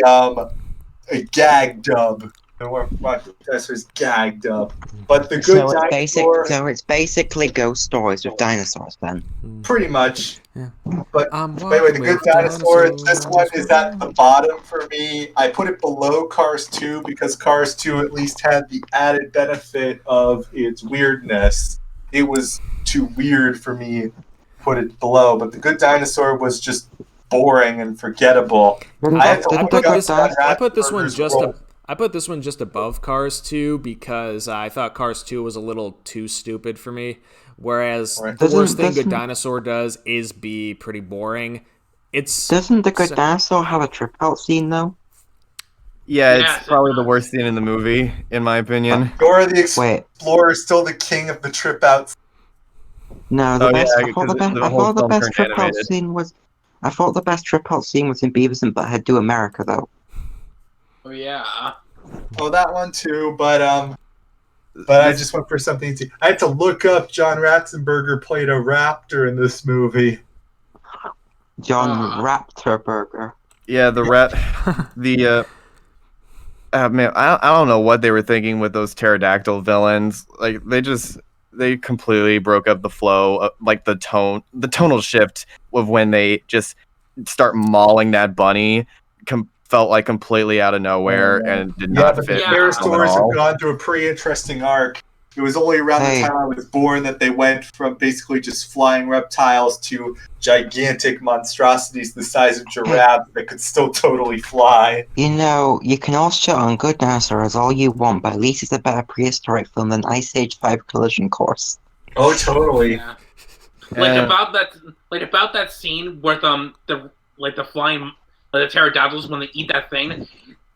gag dub. Where Professor's gag dub. But the Good Dinosaur, So it's basically ghost stories with dinosaurs then. pretty much. Yeah. But I'm by the way, The walking Good with Dinosaur, this one dinosaurs. is at the bottom for me. I put it below Cars 2 because Cars 2 at least had the added benefit of its weirdness. It was too weird for me to put it below, but The Good Dinosaur was just boring and forgettable. I had to I look put up this. John I put this one Ratzenberger's just role. I put this one just above Cars 2 because I thought Cars 2 was a little too stupid for me. Whereas Right. the worst thing Good Doesn't Dinosaur does is be pretty boring. It's doesn't the Good Dinosaur have a trip out scene though? Yeah, Yes, it's it probably the does. worst scene in the movie, in my opinion. Dora the Wait, Explorer is still the king of the trip outs. no, Oh the best. yeah, because the I whole thought the film best turned trip out animated. scene was. I thought the best trip out scene was in Beavis and Butthead Do America though. Oh yeah. Oh, that one too, but I just went for something to. I had to look up John Ratzenberger played a raptor in this movie. John Raptorberger. Yeah, the rat, the man, I don't know what they were thinking with those pterodactyl villains. Like they completely broke up the flow, like the tonal shift of when they just start mauling that bunny. Felt like completely out of nowhere and did Yeah, not but fit the with the film at pterosaurs have all. gone through a pretty interesting arc. It was only around Hey. the time I was born that they went from basically just flying reptiles to gigantic monstrosities the size of giraffes that could still totally fly. You know, you can all shit on Good Dinosaurs all you want, but at least it's a better prehistoric film than Ice Age 5 Collision Course. Oh, totally. Yeah. Yeah. About that scene with the flying the pterodactyls when they eat that thing.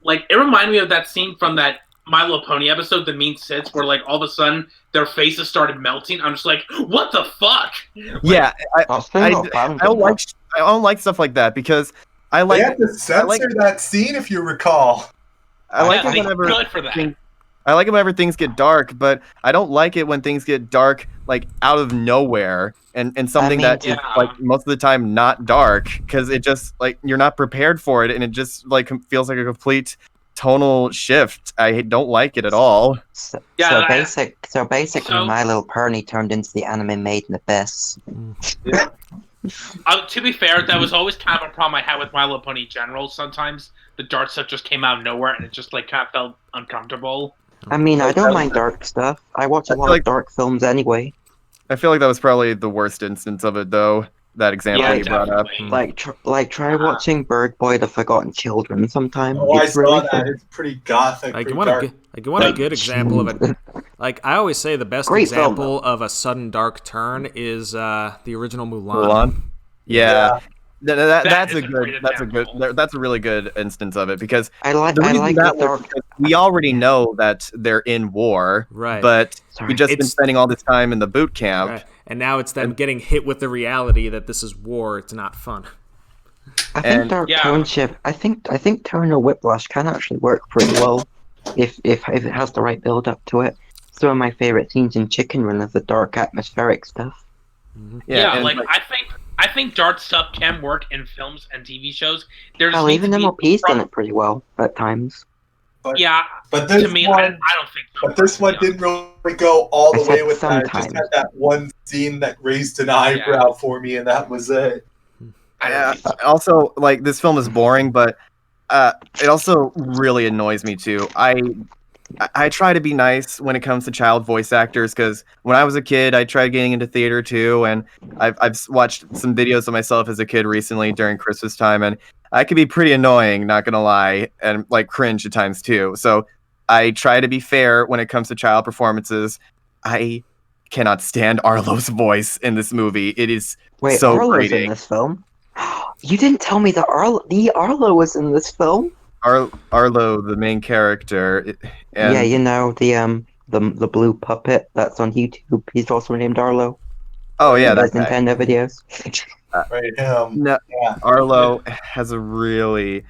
Like it reminded me of that scene from that My Little Pony episode, The Mean Sits, where like all of a sudden their faces started melting. I'm just like, what the fuck? Yeah, I don't like stuff like that because I They like had to censor that scene, if you recall. I like Yeah, it whenever good for that. I like it whenever things get dark, but I don't like it when things get dark like out of nowhere and something that is yeah. like most of the time not dark because it just like you're not prepared for it and it just like feels like a complete tonal shift. I don't like it at all. So Yeah, basically, so- My Little Pony turned into the anime Maiden Abyss. To be fair, that was always kind of a problem I had with My Little Pony in general. Sometimes the dark stuff just came out of nowhere and it just like kind of felt uncomfortable. I mean, I don't mind dark stuff. I watch a lot of dark films anyway. I feel like that was probably the worst instance of it though. That example Yeah, you brought up. definitely. Try watching Bird Boy: The Forgotten Children sometime. Oh, I It's saw really that. fun. It's pretty gothic, like pretty you dark. want a good example of it. Like I always say, the best Great film, example of a sudden dark turn is the original Mulan. Mulan? Yeah. That's is a a great good example. that's a really good instance of it because I like the reason the that was dark. because we already know that they're in war, Right. but Sorry. we just been It's- spending all this time in the boot camp. Right. And now it's them getting hit with the reality that this is war. It's not fun. I think and- dark Yeah. tone shift. I think tonal whiplash can actually work pretty well if it has the right build up to it. Some of my favorite scenes in Chicken Run are the dark atmospheric stuff. Yeah, and, like I think dark stuff can work in films and TV shows. There's Hell, even MLP's done it pretty well at times. Yeah, But this to me, one, I don't think so. but this one didn't really go all the I way said with that. It just sometimes. had that one scene that raised an eyebrow for me, and that was it. I don't Yeah, think so. also like this film is boring, but it also really annoys me too. I try to be nice when it comes to child voice actors because when I was a kid, I tried getting into theater too, and I've watched some videos of myself as a kid recently during Christmas time, and I could be pretty annoying, not gonna lie, and like cringe at times too. So I try to be fair when it comes to child performances. I cannot stand Arlo's voice in this movie. It is Wait, so Arlo's grating. in this film? You didn't tell me that Arlo was in this film? Arlo, the main character, and Yeah, you know the blue puppet that's on YouTube. He's also named Arlo. oh yeah, He does that guy. Nintendo videos. Right? No, Yeah. Arlo has a really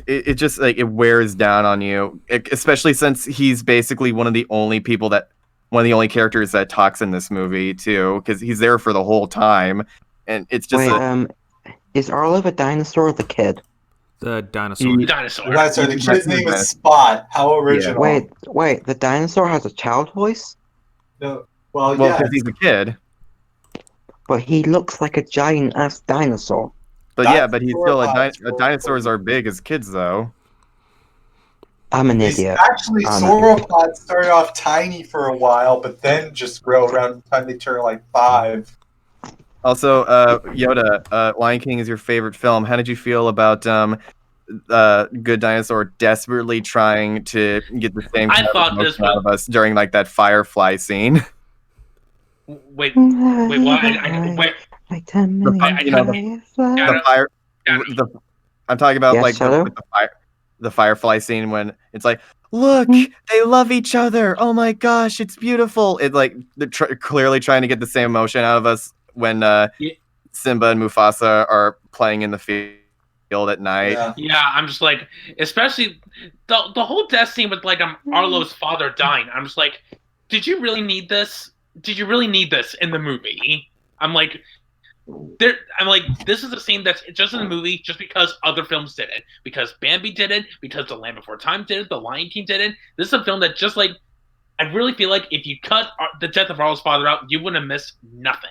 it just like it wears down on you, especially since he's basically one of the only characters that talks in this movie too, because he's there for the whole time, and it's just Wait, is Arlo the dinosaur or the kid? The dinosaur. Dinosaur. Right, so the That's kid's name the is best. Spot. How original. Wait, the dinosaur has a child voice? No. Well, well yeah. because he's a kid. but he looks like a giant ass dinosaur. But That's yeah, but he's still sauropods. dinosaurs are big as kids though. I'm an These idiot. actually I'm an sauropods start off tiny for a while, but then just grow around the time they turn like 5. Also, Yoda, Lion King is your favorite film. How did you feel about Good Dinosaur desperately trying to get the same I kind of thought this emotion out of us during like that firefly scene? Wait, what? Wait, Like 10 The, million you know, the fire. The, I'm talking about Yes, like hello? the firefly scene when it's like, look, they love each other. Oh my gosh, it's beautiful. It like they're clearly trying to get the same emotion out of us when Simba and Mufasa are playing in the field at night. Yeah. I'm just like, especially the whole death scene with like Arlo's father dying. I'm just like, did you really need this? Did you really need this in the movie? I'm like, this is a scene that's just in the movie just because other films did it. Because Bambi did it, because The Land Before Time did it, The Lion King did it. This is a film that just like, I really feel like if you cut the death of Arlo's father out, you wouldn't have missed nothing.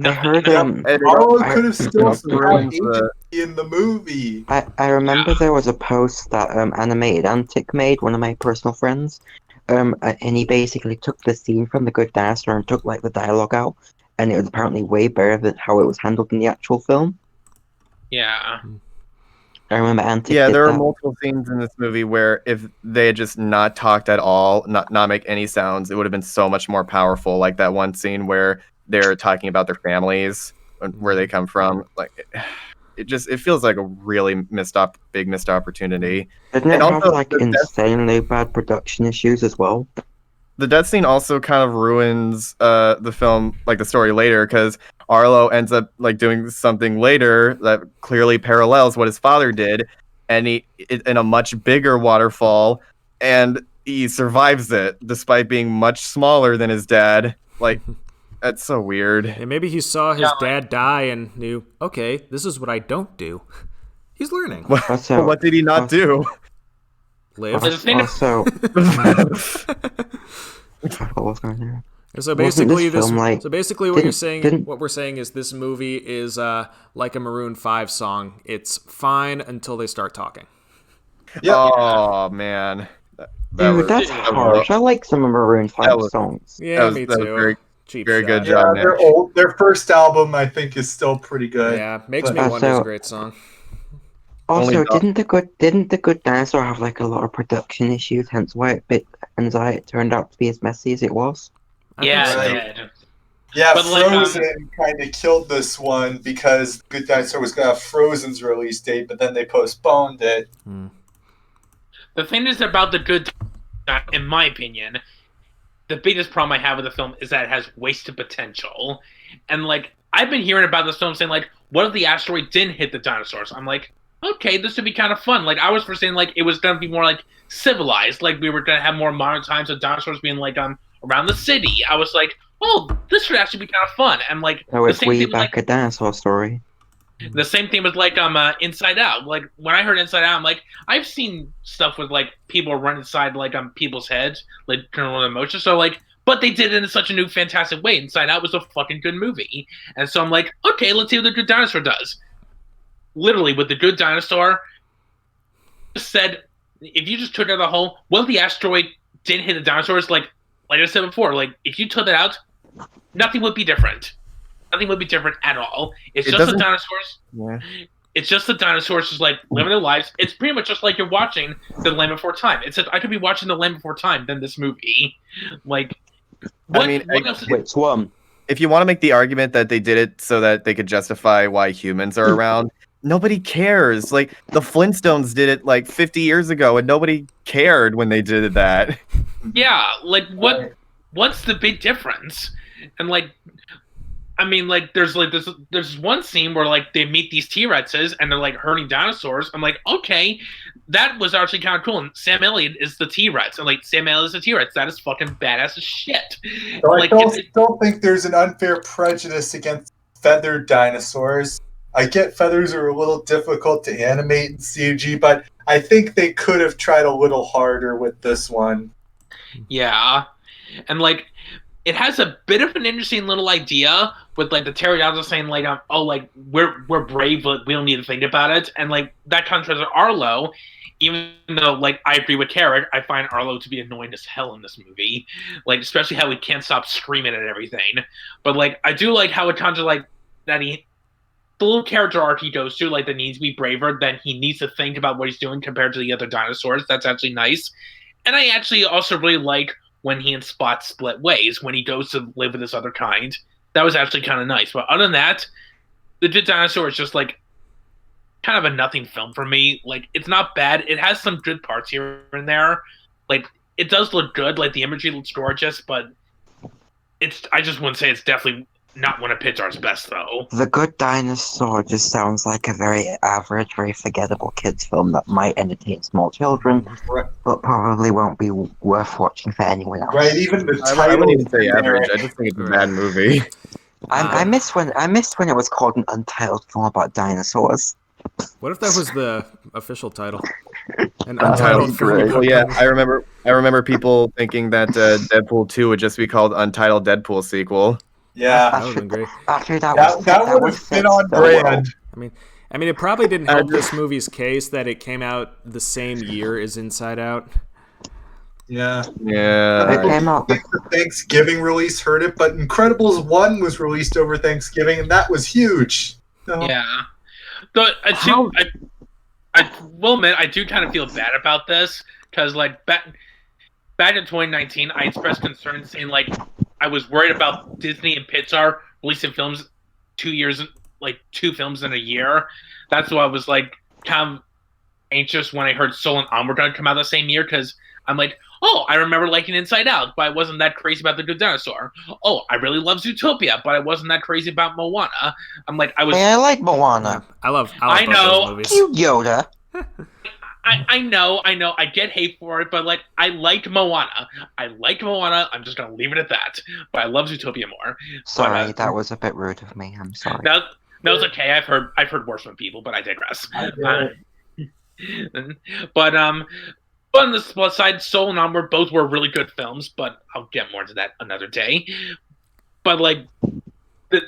I heard Arlo could have still ruins had agency in the movie. I remember there was a post that Animated Antic made, one of my personal friends, and he basically took the scene from The Good Dinosaur and took like the dialogue out, and it was apparently way better than how it was handled in the actual film. Yeah. I remember Antic. Yeah, did there are that. multiple scenes in this movie where if they had just not talked at all, not make any sounds, it would have been so much more powerful. Like that one scene where they're talking about their families, where they come from. Like it feels like a really big missed opportunity. Didn't it And have also, like insanely bad production issues as well? The death scene also kind of ruins the film, like the story later, because Arlo ends up like doing something later that clearly parallels what his father did, and in a much bigger waterfall, and he survives it despite being much smaller than his dad. Like, that's so weird. And maybe he saw his dad die and knew, okay, this is what I don't do. He's learning. Also, What did he not do? Live. Also, what was going on? So Wasn't basically, this film, like, what you're saying, didn't- what we're saying is this movie is like a Maroon 5 song. It's fine until they start talking. Yep. Oh man, Dude, that's harsh. I like some of Maroon 5 songs. Yeah, me too. Very, Cheap very shot. good Yeah, job, they're Nick. old. Their first album, I think, is still pretty good. Yeah, Makes But- Me Wonder is a Also- great song. Also, Only didn't the Good Dinosaur have like a lot of production issues? Hence why it turned out to be as messy as it was. I think Yeah, so. it did. Yeah, But, like, Frozen kind of killed this one because Good Dinosaur was going to have Frozen's release date, but then they postponed it. The thing is about the good, in my opinion, the biggest problem I have with the film is that it has wasted potential. And like I've been hearing about this film saying like, what if the asteroid didn't hit the dinosaurs? I'm like, okay, this would be kind of fun. Like I was foreseeing like it was gonna be more like civilized, like we were gonna have more modern times of dinosaurs being like around the city. I was like, oh, this should actually be kind of fun. And like Oh, the it's same way thing with, back like, a dinosaur story. the same thing with like Inside Out. Like when I heard Inside Out, I'm like, I've seen stuff with like people run inside like people's heads, like control emotions. So like, but they did it in such a new, fantastic way. Inside Out was a fucking good movie, and so I'm like, okay, let's see what the Good Dinosaur does. Literally, with the Good Dinosaur, just said if you just took out the whole, well, the asteroid didn't hit the dinosaurs. Like I said before, like if you took that out, nothing would be different. Nothing would be different at all. It's It just the doesn't- dinosaurs. Yeah. It's just the dinosaurs just like living their lives. It's pretty much just like you're watching The Land Before Time. It's I could be watching The Land Before Time than this movie. Like, what, mean, what else? Which one? If you want to make the argument that they did it so that they could justify why humans are around, nobody cares. Like the Flintstones did it like 50 years ago, and nobody cared when they did that. Yeah, like what? What's the big difference? And like, I mean, like there's one scene where like they meet these T-Rexes and they're like herding dinosaurs. I'm like, okay, that was actually kind of cool. And Sam Elliott is the T-Rex, and like Sam Elliott is the T-Rex. That is fucking badass as shit. So Like, I still think there's an unfair prejudice against feathered dinosaurs. I get feathers are a little difficult to animate in CG, but I think they could have tried a little harder with this one. Yeah, and like it has a bit of an interesting little idea with like the pterodactyls saying like oh like we're brave, but we don't need to think about it, and like that contrasts with Arlo. Even though like I agree with Carrick, I find Arlo to be annoying as hell in this movie, like especially how he can't stop screaming at everything. But like I do like how it conjures like that the little character arc he goes through, like that needs to be braver, then he needs to think about what he's doing compared to the other dinosaurs. That's actually nice. And I actually also really like when he and Spot split ways, when he goes to live with this other kind. That was actually kind of nice. But other than that, The Good Dinosaur is just like kind of a nothing film for me. Like, it's not bad. It has some good parts here and there. Like, it does look good. Like, the imagery looks gorgeous, but I just wouldn't say it's definitely not one of Pixar's best, though. The Good Dinosaur just sounds like a very average, very forgettable kids film that might entertain small children, but probably won't be worth watching for anyone else. Right, even the I title. wouldn't even say average. I just think it's a bad movie. I missed when it was called an untitled film about dinosaurs. What if that was the official title? An untitled film. Well, yeah, I remember people thinking that Deadpool 2 would just be called Untitled Deadpool sequel. Yeah, That would have been great. Actually, that would would have fit on so well. brand. I mean, it probably didn't help this movie's case that it came out the same year as Inside Out. Yeah. It came I out. think the Thanksgiving release hurt it, but Incredibles 1 was released over Thanksgiving, and that was huge. So, Yeah. But I will admit, I do kind of feel bad about this, because like back in 2019, I expressed concern saying like I was worried about Disney and Pixar releasing films 2 years, like 2 films in a year. That's why I was like kind of anxious when I heard Soul and Onward going to come out the same year, because I'm like, oh, I remember liking Inside Out, but I wasn't that crazy about The Good Dinosaur. Oh, I really love Zootopia, but I wasn't that crazy about Moana. I'm like, I was. Hey, I like Moana. I love I both know. those movies. Cute Yoda. I know, I get hate for it, but like I liked Moana. I'm just gonna leave it at that. But I love Zootopia more. Sorry, But, that was a bit rude of me. I'm sorry. no, it's okay. I've heard worse from people, but I digress. But on the plus side, Soul and Onward both were really good films, but I'll get more to that another day. But like the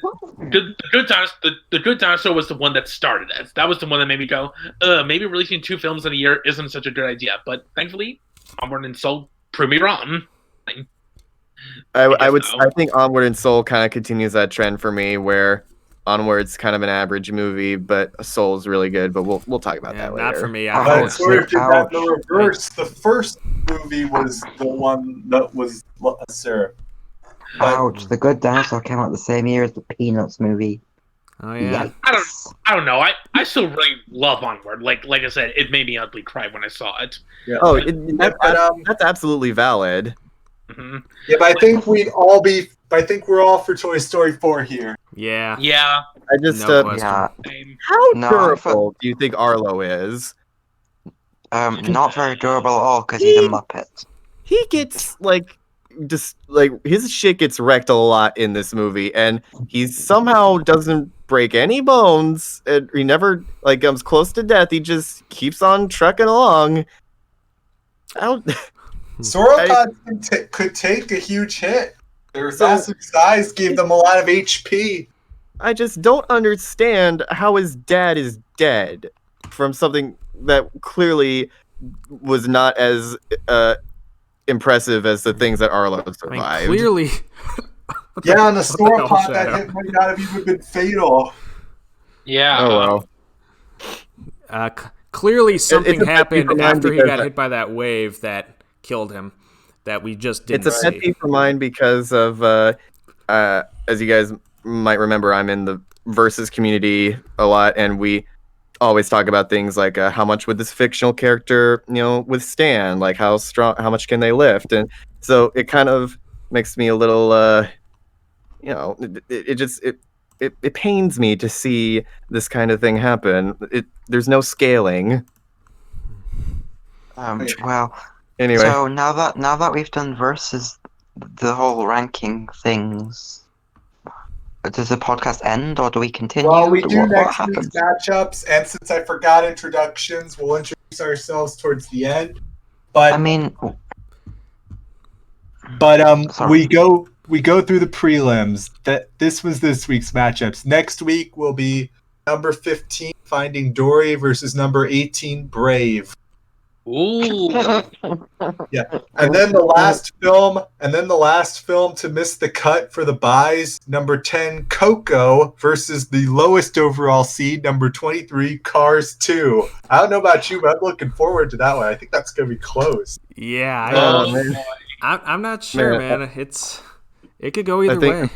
Good Dinosaur was the one that started it. That was the one that made me go, maybe releasing 2 films in a year isn't such a good idea. But thankfully, Onward and Soul proved me wrong. I think Onward and Soul kind of continues that trend for me, where Onward's kind of an average movie, but Soul's really good. But we'll talk about that later. Not for me. But sort of did that in the reverse. The first movie was the one that was lesser. Ouch! The Good Dinosaur came out the same year as the Peanuts movie. Oh yeah. Yikes. I don't know. I still really love Onward. Like I said, it made me ugly cry when I saw it. Yeah. Oh, that's absolutely valid. Mm-hmm. Yeah, but I think I think we're all for Toy Story 4 here. Yeah. Yeah. I just No question. Yeah. how No, durable do you think Arlo is? Not very durable at all because he's a Muppet. He gets just his shit gets wrecked a lot in this movie, and he somehow doesn't break any bones, and he never comes close to death. He just keeps on trucking along. Sauropods could take a huge hit. Their massive size gave them a lot of HP. I just don't understand how his dad is dead from something that clearly was not as impressive as the things that Arlo survived. I mean, clearly. Yeah, and the hell, sauropod Shadow? that hit might not have even been fatal. Yeah. Oh well. Clearly something it's a pet happened peeve of mine after he because got hit by that wave that killed him that we just didn't It's a pet see. peeve of mine because of, as you guys might remember, I'm in the Versus community a lot, and we always talk about things like how much would this fictional character, withstand? Like how much can they lift? And so it kind of makes me a little, it pains me to see this kind of thing happen. There's no scaling. Well, Anyway, so now that we've done versus the whole ranking things, does the podcast end or do we continue? Well, we do what next happens? week's matchups, and since I forgot introductions, we'll introduce ourselves towards the end. But I mean, But Sorry. we we go through the prelims. This was this week's matchups. Next week will be number 15 Finding Dory versus number 18 Brave. Ooh. Yeah. And then the last film to miss the cut for the buys, number 10 Coco versus the lowest overall seed, number 23 Cars 2. I don't know about you, but I'm looking forward to that one. I think that's going to be close. Yeah, Oh, I'm not sure, man. It could go either way. I'm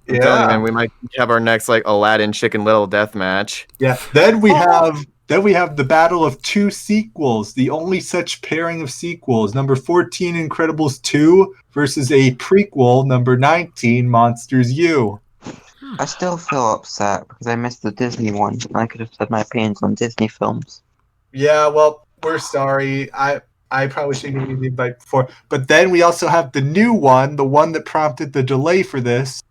telling you, man, we might have our next like Aladdin Chicken Little death match. Yeah. Then we have the battle of two sequels, the only such pairing of sequels. Number 14 Incredibles 2 versus a prequel, number 19 Monsters U. I still feel upset because I missed the Disney one. I could have said my opinions on Disney films. Yeah, well, we're sorry. I probably should have given the invite before. But then we also have the new one, the one that prompted the delay for this,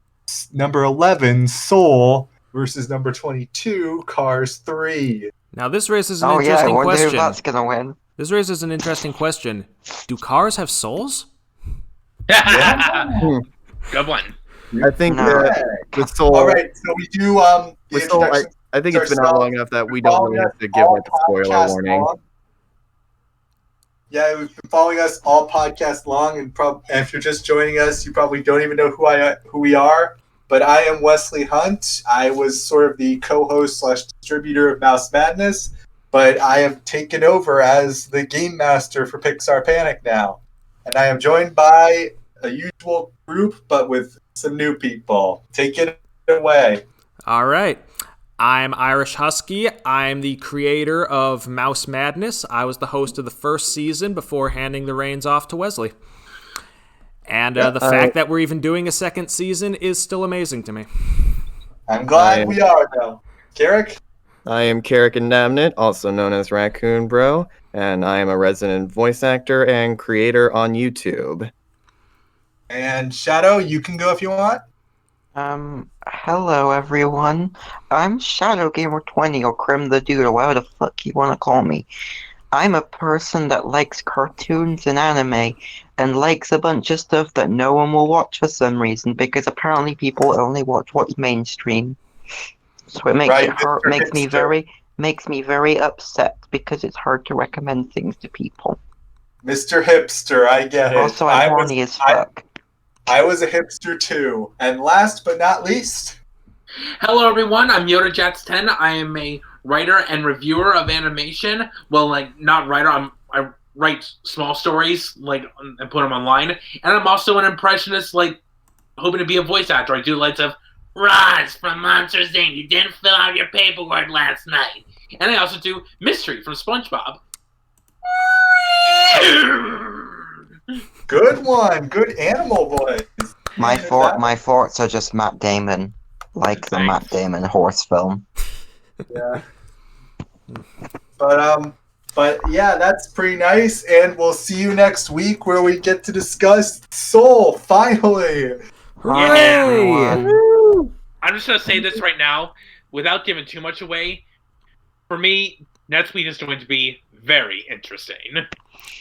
number 11 Soul versus number 22 Cars 3. Now this raises an I interesting wonder question. who that's gonna win. This raises an interesting question. Do cars have souls? Good one. I think No. the Soul. All right, so we do the The Soul, introduction. I think it's been out long enough that we don't really have to give like a spoiler warning. Yeah, we've been following us all podcast long, and if you're just joining us, you probably don't even know who we are. But I am Wesley Hunt. I was sort of the co-host / distributor of Mouse Madness, but I have taken over as the game master for Pixar Panic now. And I am joined by a usual group, but with some new people. Take it away. All right. I'm Irish Husky. I'm the creator of Mouse Madness. I was the host of the first season before handing the reins off to Wesley. And the fact that we're even doing a second season is still amazing to me. I'm glad we are, though. Carrick? I am Carrick and Namnit, also known as Raccoon Bro, and I am a resident voice actor and creator on YouTube. And Shadow, you can go if you want. Hello everyone. I'm Shadow Gamer 20 or Crim the Dude or whatever the fuck you wanna call me. I'm a person that likes cartoons and anime and likes a bunch of stuff that no one will watch for some reason because apparently people only watch what's mainstream. So it makes it hard, makes me very upset because it's hard to recommend things to people. Mr. Hipster, I get it. Also, I'm horny as fuck. I was a hipster too. And last but not least... Hello, everyone. I'm YodaJats10. I am a writer and reviewer of animation. Well, like, not writer. I write small stories, like, and put them online. And I'm also an impressionist, like, hoping to be a voice actor. I do lights of Roz from Monsters, Inc. You didn't fill out your paperwork last night. And I also do Mystery from SpongeBob. Good one. Good animal voice. My thoughts are just Matt Damon, like the Matt Damon horse film. Yeah. But yeah, that's pretty nice. And we'll see you next week where we get to discuss Soul, finally. Yeah. I'm just going to say this right now, without giving too much away. For me, next week is going to be very interesting.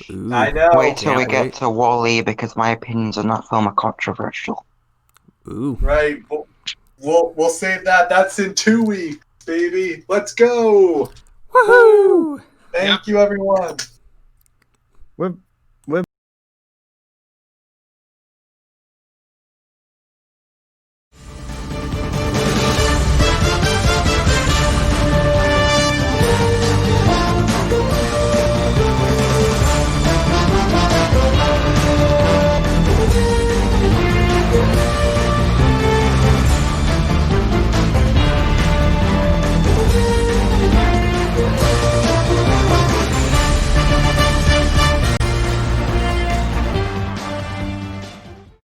Ooh. I know. Wait till we get to Wall-E because my opinions on that film are controversial. Ooh. Right. We'll save that. That's in 2 weeks, baby. Let's go. Woohoo! Thank you, everyone. We're